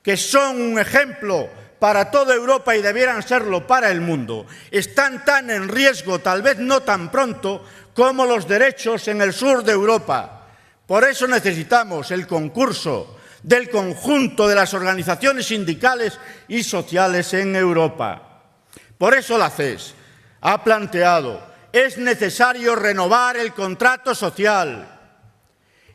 que son un ejemplo para toda Europa y debieran serlo para el mundo, están tan en riesgo, tal vez no tan pronto, como los derechos en el sur de Europa. Por eso necesitamos el concurso del conjunto de las organizaciones sindicales y sociales en Europa. Por eso la CES ha planteado, es necesario renovar el contrato social,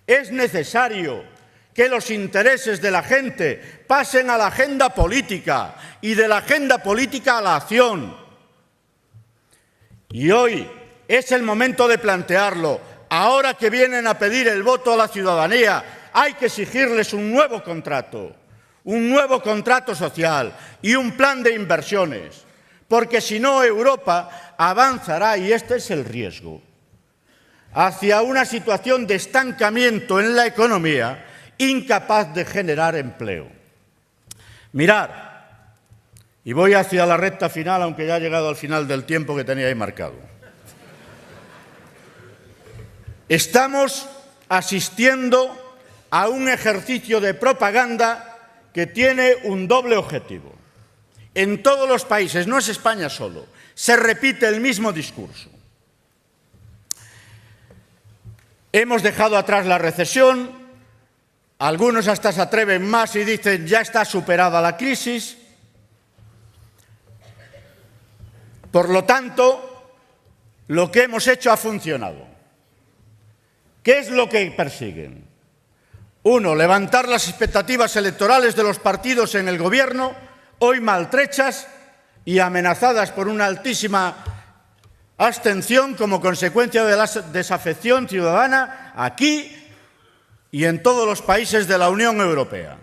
es necesario que los intereses de la gente pasen a la agenda política y de la agenda política a la acción. Y hoy es el momento de plantearlo. Ahora que vienen a pedir el voto a la ciudadanía, hay que exigirles un nuevo contrato social y un plan de inversiones, porque si no Europa avanzará, y este es el riesgo, hacia una situación de estancamiento en la economía, incapaz de generar empleo. Mirad, y voy hacia la recta final, aunque ya he llegado al final del tiempo que tenía ahí marcado. Estamos asistiendo a un ejercicio de propaganda que tiene un doble objetivo. En todos los países, no es España solo, se repite el mismo discurso. Hemos dejado atrás la recesión, algunos hasta se atreven más y dicen ya está superada la crisis. Por lo tanto, lo que hemos hecho ha funcionado. ¿Qué es lo que persiguen? Uno, levantar las expectativas electorales de los partidos en el gobierno, hoy maltrechas y amenazadas por una altísima abstención como consecuencia de la desafección ciudadana aquí y en todos los países de la Unión Europea.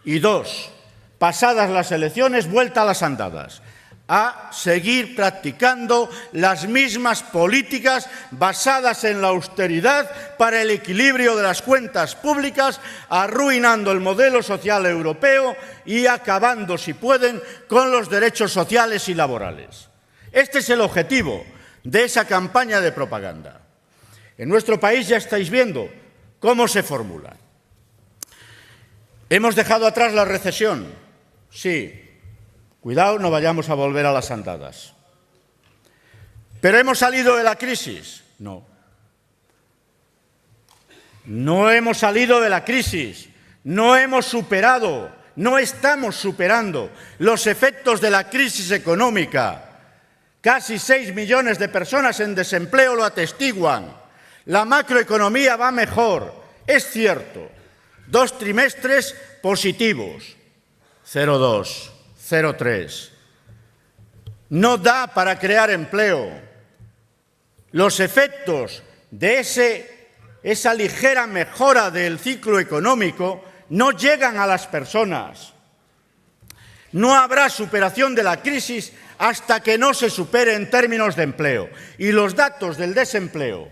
Y dos, pasadas las elecciones, vuelta a las andadas, a seguir practicando las mismas políticas basadas en la austeridad para el equilibrio de las cuentas públicas, arruinando el modelo social europeo y acabando, si pueden, con los derechos sociales y laborales. Este es el objetivo de esa campaña de propaganda. En nuestro país ya estáis viendo cómo se formula. ¿Hemos dejado atrás la recesión? Sí. Cuidado, no vayamos a volver a las andadas. ¿Pero hemos salido de la crisis? No. No hemos salido de la crisis. No hemos superado, no estamos superando los efectos de la crisis económica. Casi 6 millones de personas en desempleo lo atestiguan. La macroeconomía va mejor, es cierto. 2 trimestres positivos. 02, 03. No da para crear empleo. Los efectos de esa ligera mejora del ciclo económico no llegan a las personas. No habrá superación de la crisis hasta que no se supere en términos de empleo. Y los datos del desempleo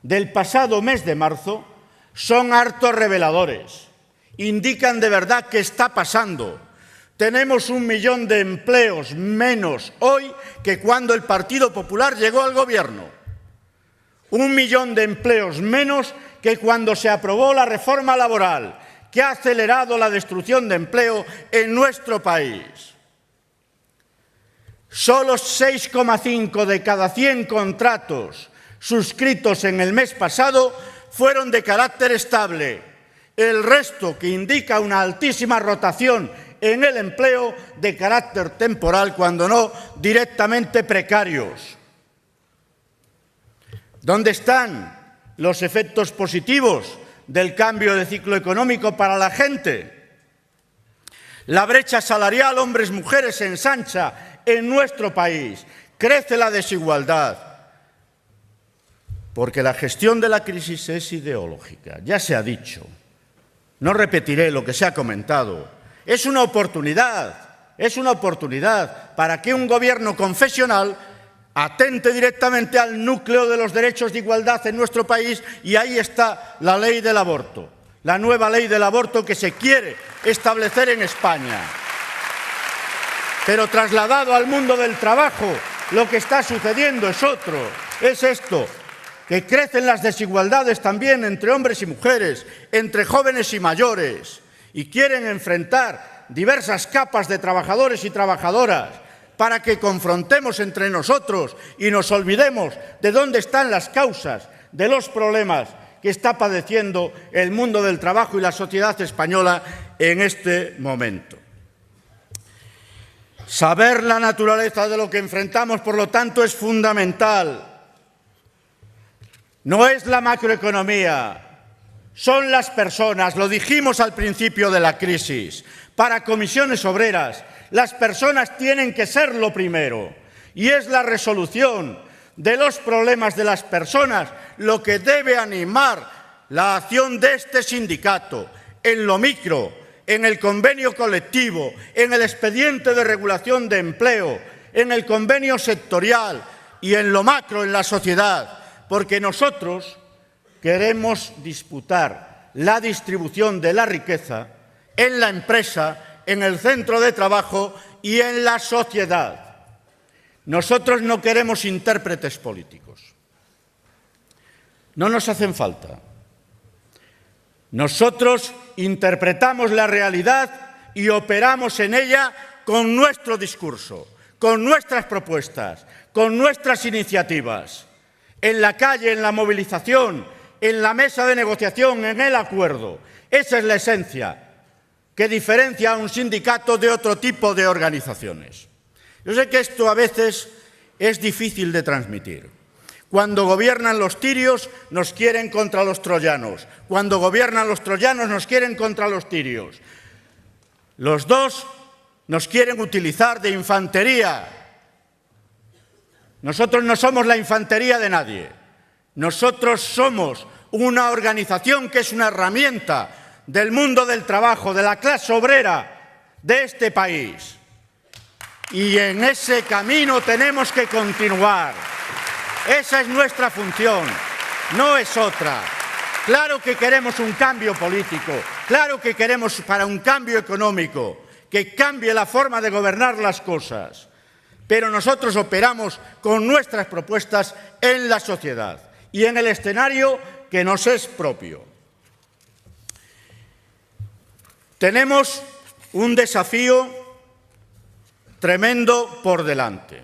del pasado mes de marzo son harto reveladores. Indican de verdad qué está pasando. Tenemos 1 millón de empleos menos hoy que cuando el Partido Popular llegó al gobierno. 1 millón de empleos menos que cuando se aprobó la reforma laboral, que ha acelerado la destrucción de empleo en nuestro país. Solo 6,5 de cada 100 contratos suscritos en el mes pasado fueron de carácter estable. El resto, que indica una altísima rotación en el empleo, de carácter temporal, cuando no directamente precarios. ¿Dónde están los efectos positivos del cambio de ciclo económico para la gente? La brecha salarial hombres-mujeres se ensancha en nuestro país, crece la desigualdad, porque la gestión de la crisis es ideológica, ya se ha dicho. No repetiré lo que se ha comentado. Es una oportunidad para que un gobierno confesional atente directamente al núcleo de los derechos de igualdad en nuestro país, y ahí está la ley del aborto, la nueva ley del aborto que se quiere establecer en España. Pero trasladado al mundo del trabajo, lo que está sucediendo es esto, que crecen las desigualdades también entre hombres y mujeres, entre jóvenes y mayores, y quieren enfrentar diversas capas de trabajadores y trabajadoras para que confrontemos entre nosotros y nos olvidemos de dónde están las causas de los problemas que está padeciendo el mundo del trabajo y la sociedad española en este momento. Saber la naturaleza de lo que enfrentamos, por lo tanto, es fundamental. No es la macroeconomía, son las personas. Lo dijimos al principio de la crisis. Para Comisiones Obreras, las personas tienen que ser lo primero, y es la resolución de los problemas de las personas lo que debe animar la acción de este sindicato en lo micro, en el convenio colectivo, en el expediente de regulación de empleo, en el convenio sectorial y en lo macro, en la sociedad, porque nosotros queremos disputar la distribución de la riqueza en la empresa, en el centro de trabajo y en la sociedad. Nosotros no queremos intérpretes políticos. No nos hacen falta. Nosotros interpretamos la realidad y operamos en ella con nuestro discurso, con nuestras propuestas, con nuestras iniciativas, en la calle, en la movilización, en la mesa de negociación, en el acuerdo. Esa es la esencia que diferencia a un sindicato de otro tipo de organizaciones. Yo sé que esto a veces es difícil de transmitir. Cuando gobiernan los tirios, nos quieren contra los troyanos. Cuando gobiernan los troyanos, nos quieren contra los tirios. Los dos nos quieren utilizar de infantería. Nosotros no somos la infantería de nadie. Nosotros somos una organización que es una herramienta del mundo del trabajo, de la clase obrera de este país. Y en ese camino tenemos que continuar. Esa es nuestra función, no es otra. Claro que queremos un cambio político, claro que queremos para un cambio económico, que cambie la forma de gobernar las cosas. Pero nosotros operamos con nuestras propuestas en la sociedad y en el escenario que nos es propio. Tenemos un desafío tremendo por delante.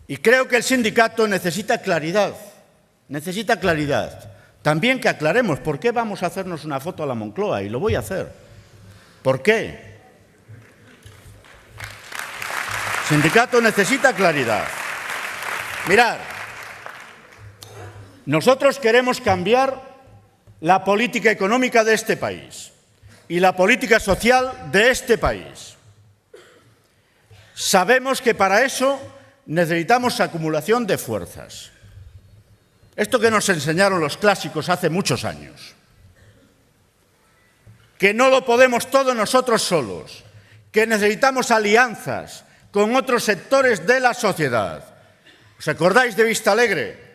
Y creo que el sindicato necesita claridad. También que aclaremos por qué vamos a hacernos una foto a la Moncloa, y lo voy a hacer. ¿Por qué? El sindicato necesita claridad. Mirad, nosotros queremos cambiar la política económica de este país. y la política social de este país. Sabemos que para eso necesitamos acumulación de fuerzas. Esto que nos enseñaron los clásicos hace muchos años. Que no lo podemos todo nosotros solos, que necesitamos alianzas con otros sectores de la sociedad. ¿Os acordáis de Vistalegre?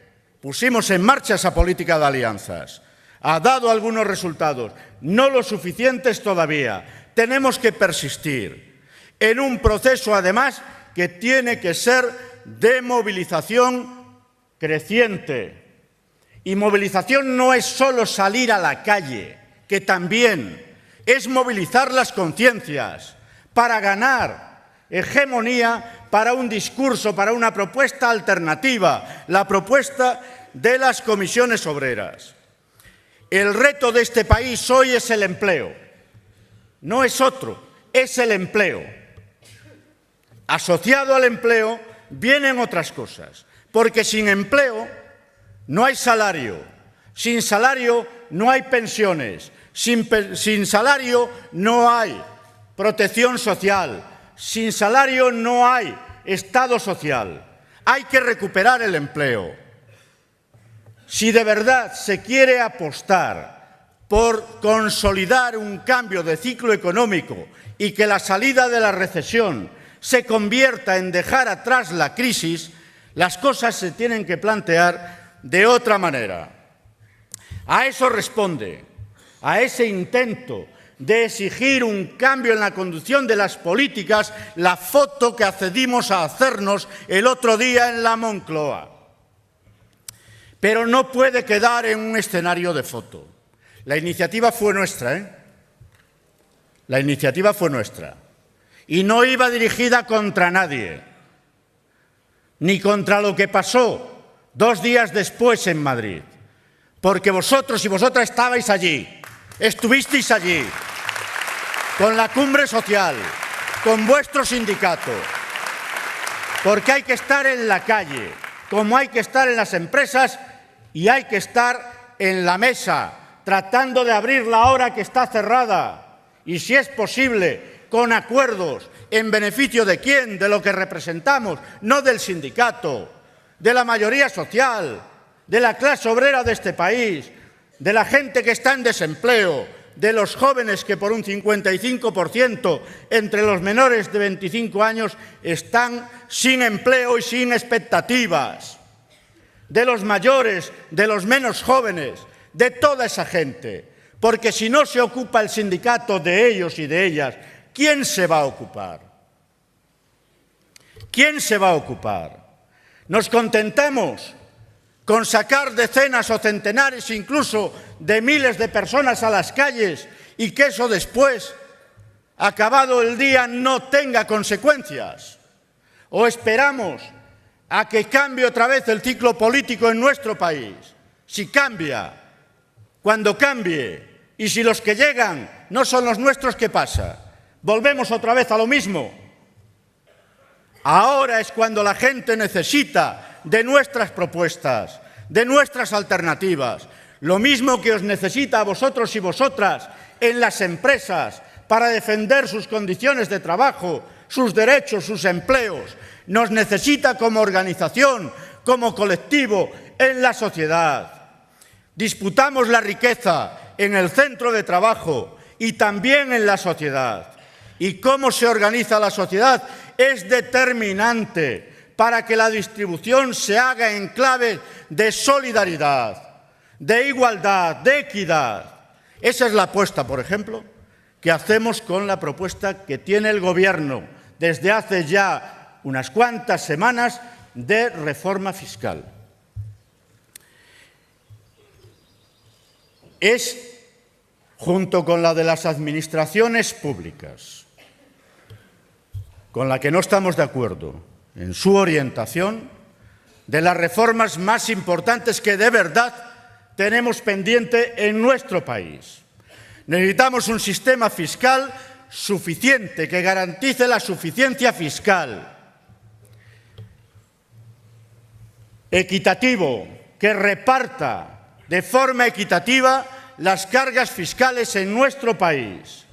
Pusimos en marcha esa política de alianzas. Ha dado algunos resultados, no los suficientes todavía. Tenemos que persistir en un proceso, además, que tiene que ser de movilización creciente. Y movilización no es solo salir a la calle, que también es movilizar las conciencias para ganar hegemonía, para un discurso, para una propuesta alternativa, la propuesta de las comisiones obreras. El reto de este país hoy es el empleo, no es otro, es el empleo. Asociado al empleo vienen otras cosas, porque sin empleo no hay salario, sin salario no hay pensiones, sin salario no hay protección social, sin salario no hay Estado social. Hay que recuperar el empleo. Si de verdad se quiere apostar por consolidar un cambio de ciclo económico y que la salida de la recesión se convierta en dejar atrás la crisis, las cosas se tienen que plantear de otra manera. A eso responde, a ese intento de exigir un cambio en la conducción de las políticas, la foto que accedimos a hacernos el otro día en la Moncloa. Pero no puede quedar en un escenario de foto. La iniciativa fue nuestra, ¿eh? La iniciativa fue nuestra. Y no iba dirigida contra nadie, ni contra lo que pasó 2 días después en Madrid. Porque vosotros y vosotras estabais allí, estuvisteis allí, con la cumbre social, con vuestro sindicato. Porque hay que estar en la calle, como hay que estar en las empresas y hay que estar en la mesa, tratando de abrirla ahora que está cerrada. Y si es posible, con acuerdos, ¿en beneficio de quién? De lo que representamos, no del sindicato, de la mayoría social, de la clase obrera de este país, de la gente que está en desempleo, de los jóvenes que por un 55% entre los menores de 25 años están sin empleo y sin expectativas, de los mayores, de los menos jóvenes, de toda esa gente. Porque si no se ocupa el sindicato de ellos y de ellas, ¿quién se va a ocupar? ¿Quién se va a ocupar? ¿Nos contentamos con sacar decenas o centenares incluso de miles de personas a las calles y que eso después, acabado el día, no tenga consecuencias? ¿O esperamos a que cambie otra vez el ciclo político en nuestro país? Si cambia, cuando cambie, y si los que llegan no son los nuestros, ¿qué pasa? ¿Volvemos otra vez a lo mismo? Ahora es cuando la gente necesita de nuestras propuestas, de nuestras alternativas, lo mismo que os necesita a vosotros y vosotras en las empresas para defender sus condiciones de trabajo, sus derechos, sus empleos. Nos necesita como organización, como colectivo, en la sociedad. Disputamos la riqueza en el centro de trabajo y también en la sociedad. Y cómo se organiza la sociedad es determinante para que la distribución se haga en clave de solidaridad, de igualdad, de equidad. Esa es la apuesta, por ejemplo, que hacemos con la propuesta que tiene el Gobierno desde hace ya unas cuantas semanas de reforma fiscal. Es, junto con la de las administraciones públicas, con la que no estamos de acuerdo en su orientación, de las reformas más importantes que de verdad tenemos pendiente en nuestro país. Necesitamos un sistema fiscal suficiente, que garantice la suficiencia fiscal, equitativo, que reparta de forma equitativa las cargas fiscales en nuestro país.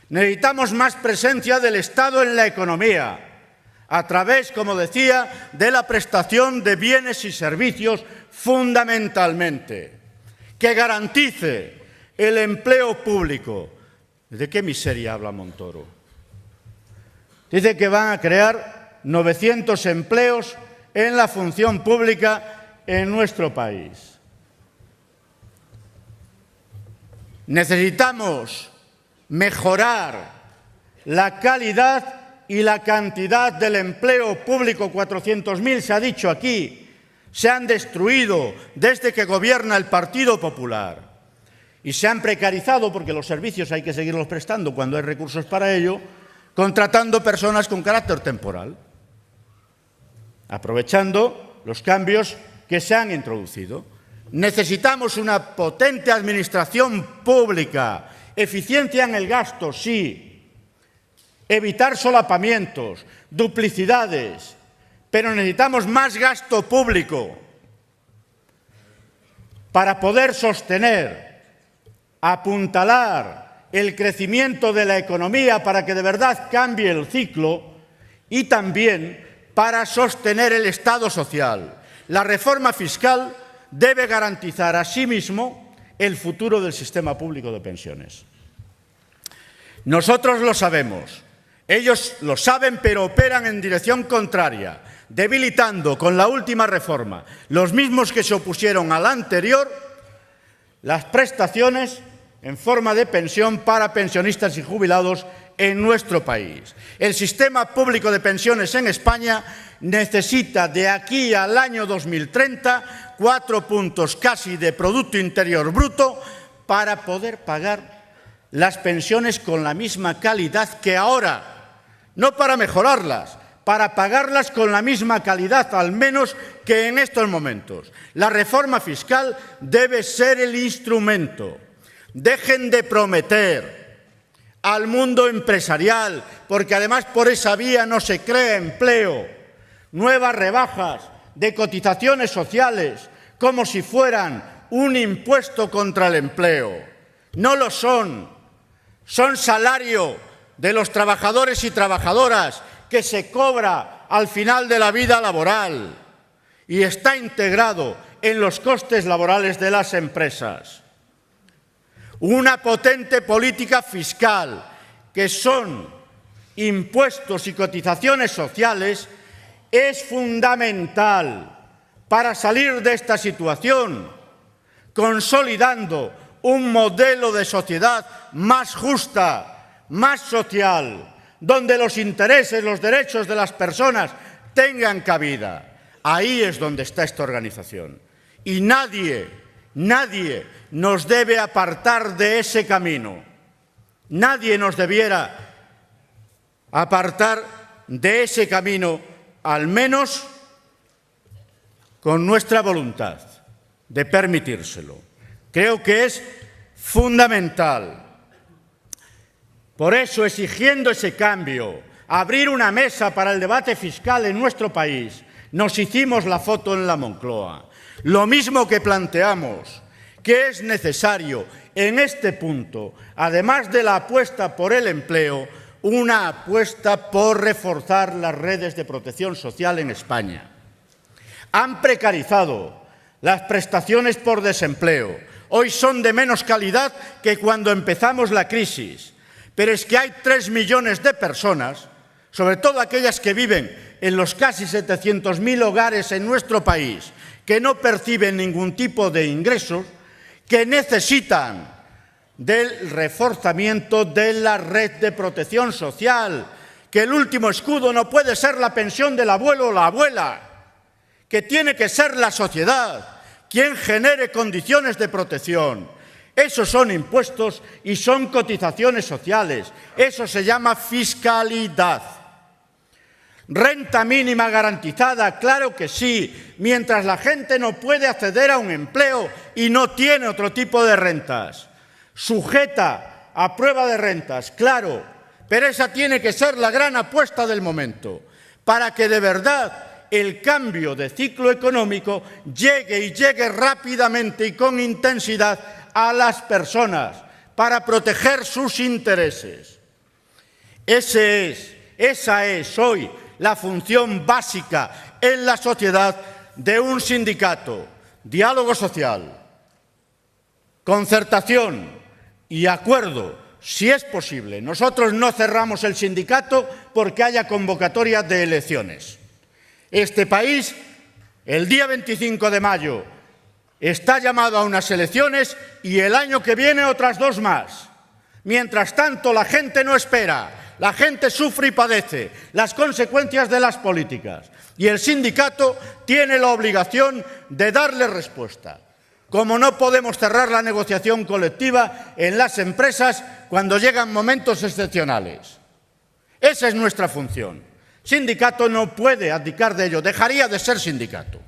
Necesitamos más presencia del Estado en la economía, a través, como decía, de la prestación de bienes y servicios fundamentalmente, que garantice el empleo público. ¿De qué miseria habla Montoro? Dice que van a crear 900 empleos en la función pública en nuestro país. Necesitamos mejorar la calidad y la cantidad del empleo público. 400.000, se ha dicho aquí, se han destruido desde que gobierna el Partido Popular y se han precarizado, porque los servicios hay que seguirlos prestando cuando hay recursos para ello, contratando personas con carácter temporal, aprovechando los cambios que se han introducido. Necesitamos una potente administración pública, eficiencia en el gasto, sí, evitar solapamientos, duplicidades, pero necesitamos más gasto público para poder sostener, apuntalar el crecimiento de la economía para que de verdad cambie el ciclo y también para sostener el Estado social. La reforma fiscal debe garantizar asimismo el futuro del sistema público de pensiones. Nosotros lo sabemos, ellos lo saben, pero operan en dirección contraria, debilitando con la última reforma, los mismos que se opusieron a la anterior, las prestaciones en forma de pensión para pensionistas y jubilados en nuestro país. El sistema público de pensiones en España necesita de aquí al año 2030 4 puntos casi de Producto Interior Bruto para poder pagar las pensiones con la misma calidad que ahora, no para mejorarlas, para pagarlas con la misma calidad, al menos que en estos momentos. La reforma fiscal debe ser el instrumento. Dejen de prometer al mundo empresarial, porque además por esa vía no se crea empleo, nuevas rebajas de cotizaciones sociales como si fueran un impuesto contra el empleo. No lo son, son salario de los trabajadores y trabajadoras que se cobra al final de la vida laboral y está integrado en los costes laborales de las empresas. Una potente política fiscal, que son impuestos y cotizaciones sociales, es fundamental para salir de esta situación, consolidando un modelo de sociedad más justa, más social, donde los intereses, los derechos de las personas tengan cabida. Ahí es donde está esta organización. Y nadie nos debe apartar de ese camino. Nadie nos debiera apartar de ese camino, al menos con nuestra voluntad de permitírselo. Creo que es fundamental. Por eso, exigiendo ese cambio, abrir una mesa para el debate fiscal en nuestro país, nos hicimos la foto en la Moncloa. Lo mismo que planteamos que es necesario en este punto, además de la apuesta por el empleo, una apuesta por reforzar las redes de protección social en España. Han precarizado las prestaciones por desempleo. Hoy son de menos calidad que cuando empezamos la crisis. Pero es que hay 3 millones de personas, sobre todo aquellas que viven en los casi 700.000 hogares en nuestro país, que no perciben ningún tipo de ingresos, que necesitan del reforzamiento de la red de protección social, que el último escudo no puede ser la pensión del abuelo o la abuela, que tiene que ser la sociedad quien genere condiciones de protección. Esos son impuestos y son cotizaciones sociales. Eso se llama fiscalidad. Renta mínima garantizada, claro que sí, mientras la gente no puede acceder a un empleo y no tiene otro tipo de rentas. Sujeta a prueba de rentas, claro, pero esa tiene que ser la gran apuesta del momento, para que de verdad el cambio de ciclo económico llegue y llegue rápidamente y con intensidad a las personas, para proteger sus intereses. Esa es hoy la función básica en la sociedad de un sindicato: diálogo social, concertación y acuerdo, si es posible. Nosotros no cerramos el sindicato porque haya convocatoria de elecciones. Este país, el día 25 de mayo, está llamado a unas elecciones y el año que viene otras 2 más. Mientras tanto, la gente no espera, la gente sufre y padece las consecuencias de las políticas y el sindicato tiene la obligación de darle respuesta. Como no podemos cerrar la negociación colectiva en las empresas cuando llegan momentos excepcionales. Esa es nuestra función. Sindicato no puede abdicar de ello, dejaría de ser sindicato.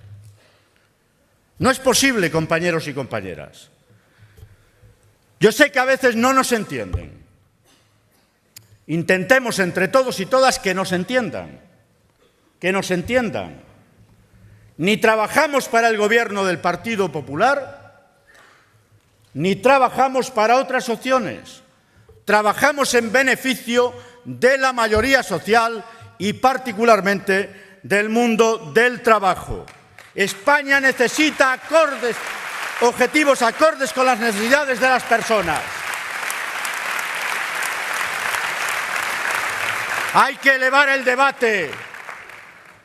No es posible, compañeros y compañeras. Yo sé que a veces no nos entienden. Intentemos entre todos y todas que nos entiendan. Que nos entiendan. Ni trabajamos para el gobierno del Partido Popular, ni trabajamos para otras opciones. Trabajamos en beneficio de la mayoría social y particularmente del mundo del trabajo. España necesita objetivos acordes con las necesidades de las personas. Hay que elevar el debate.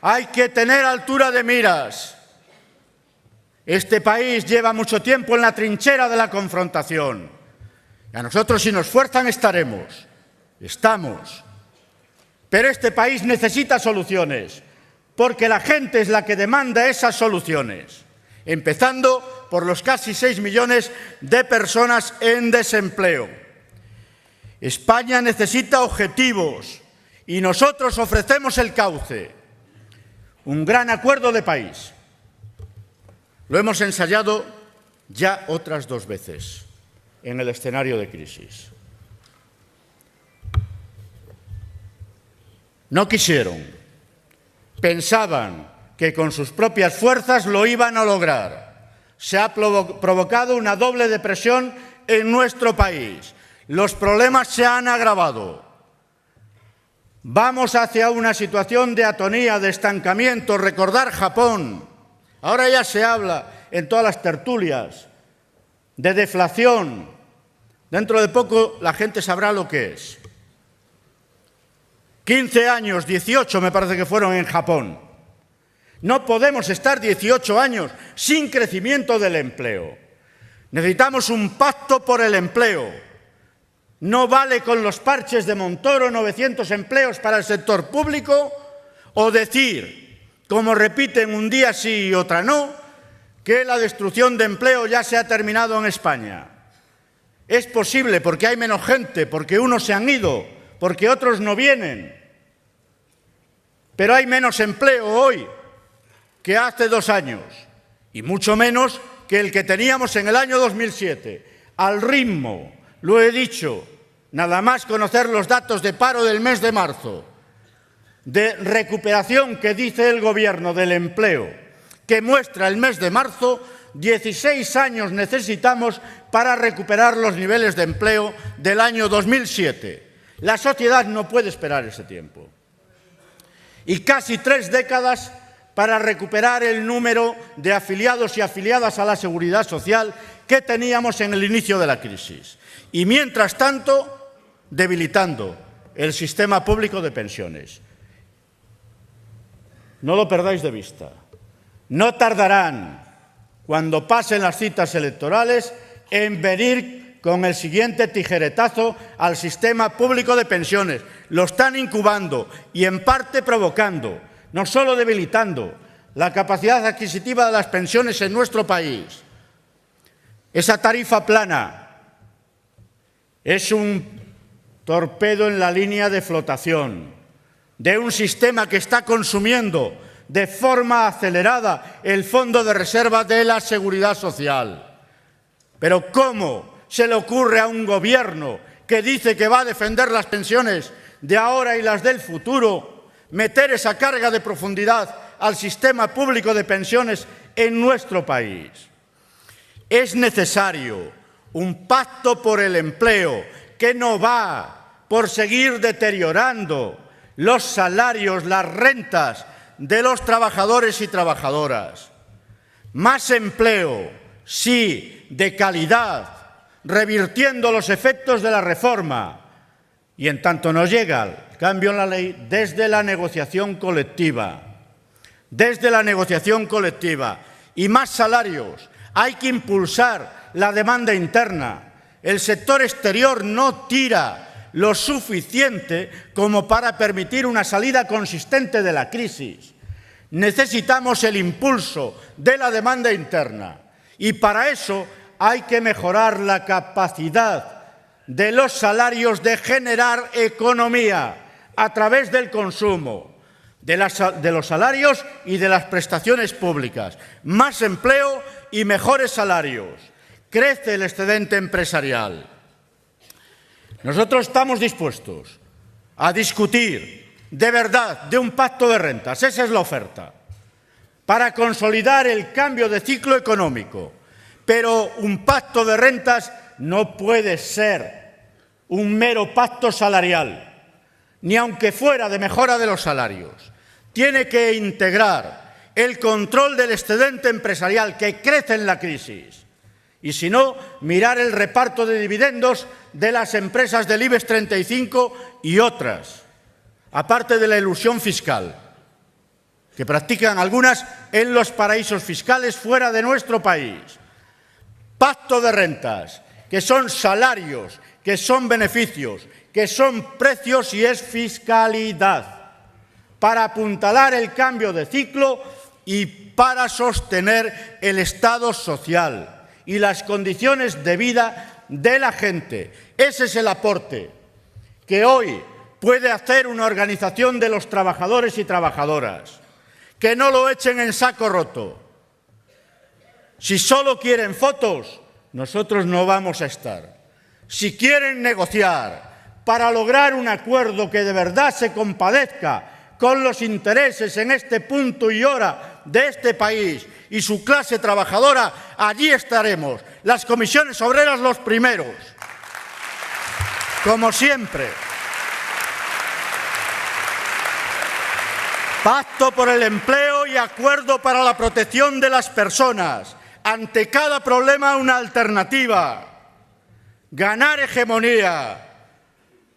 Hay que tener altura de miras. Este país lleva mucho tiempo en la trinchera de la confrontación. Y a nosotros, si nos fuerzan, estaremos. Estamos. Pero este país necesita soluciones, porque la gente es la que demanda esas soluciones, empezando por los casi 6 millones de personas en desempleo. España necesita objetivos y nosotros ofrecemos el cauce. Un gran acuerdo de país. Lo hemos ensayado ya otras 2 veces en el escenario de crisis. No quisieron. Pensaban que con sus propias fuerzas lo iban a lograr. Se ha provocado una doble depresión en nuestro país. Los problemas se han agravado. Vamos hacia una situación de atonía, de estancamiento. Recordar Japón. Ahora ya se habla en todas las tertulias de deflación. Dentro de poco la gente sabrá lo que es. 15 años, 18 me parece que fueron en Japón. No podemos estar 18 años sin crecimiento del empleo. Necesitamos un pacto por el empleo. No vale con los parches de Montoro, 900 empleos para el sector público, o decir, como repiten un día sí y otra no, que la destrucción de empleo ya se ha terminado en España. Es posible porque hay menos gente, porque unos se han ido, porque otros no vienen. Pero hay menos empleo hoy que hace 2 años, y mucho menos que el que teníamos en el año 2007. Al ritmo, lo he dicho, nada más conocer los datos de paro del mes de marzo, de recuperación que dice el Gobierno del empleo, que muestra el mes de marzo, 16 años necesitamos para recuperar los niveles de empleo del año 2007. La sociedad no puede esperar ese tiempo. Y casi 3 décadas para recuperar el número de afiliados y afiliadas a la Seguridad Social que teníamos en el inicio de la crisis. Y mientras tanto, debilitando el sistema público de pensiones. No lo perdáis de vista. No tardarán, cuando pasen las citas electorales, en venir con el siguiente tijeretazo al sistema público de pensiones. Lo están incubando y en parte provocando, no solo debilitando la capacidad adquisitiva de las pensiones en nuestro país. Esa tarifa plana es un torpedo en la línea de flotación de un sistema que está consumiendo de forma acelerada el Fondo de Reserva de la Seguridad Social. Pero ¿cómo se le ocurre a un gobierno que dice que va a defender las pensiones de ahora y las del futuro meter esa carga de profundidad al sistema público de pensiones en nuestro país? Es necesario un pacto por el empleo que no va por seguir deteriorando los salarios, las rentas de los trabajadores y trabajadoras. Más empleo, sí, de calidad, revirtiendo los efectos de la reforma. Y en tanto no llega el cambio en la ley, desde la negociación colectiva. Desde la negociación colectiva. Y más salarios. Hay que impulsar la demanda interna. El sector exterior no tira lo suficiente como para permitir una salida consistente de la crisis. Necesitamos el impulso de la demanda interna y para eso hay que mejorar la capacidad de los salarios de generar economía a través del consumo, de los salarios y de las prestaciones públicas. Más empleo y mejores salarios. Crece el excedente empresarial. Nosotros estamos dispuestos a discutir de verdad de un pacto de rentas, esa es la oferta, para consolidar el cambio de ciclo económico. Pero un pacto de rentas no puede ser un mero pacto salarial, ni aunque fuera de mejora de los salarios. Tiene que integrar el control del excedente empresarial que crece en la crisis. Y si no, mirar el reparto de dividendos de las empresas del IBEX 35 y otras, aparte de la elusión fiscal, que practican algunas en los paraísos fiscales fuera de nuestro país. Pacto de rentas, que son salarios, que son beneficios, que son precios y es fiscalidad, para apuntalar el cambio de ciclo y para sostener el Estado social y las condiciones de vida de la gente. Ese es el aporte que hoy puede hacer una organización de los trabajadores y trabajadoras. Que no lo echen en saco roto. Si solo quieren fotos, nosotros no vamos a estar. Si quieren negociar para lograr un acuerdo que de verdad se compadezca con los intereses en este punto y hora de este país y su clase trabajadora, allí estaremos. Las comisiones obreras los primeros. Como siempre. Pacto por el empleo y acuerdo para la protección de las personas. Ante cada problema una alternativa. Ganar hegemonía.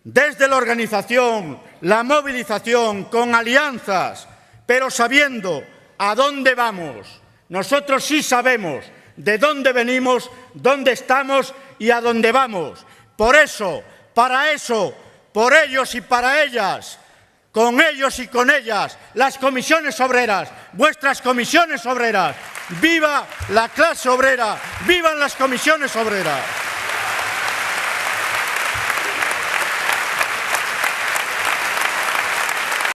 Desde la organización, la movilización, con alianzas, pero sabiendo a dónde vamos. Nosotros sí sabemos de dónde venimos, dónde estamos y a dónde vamos. Por eso, para eso, por ellos y para ellas, con ellos y con ellas, las comisiones obreras, vuestras comisiones obreras. ¡Viva la clase obrera! ¡Vivan las comisiones obreras!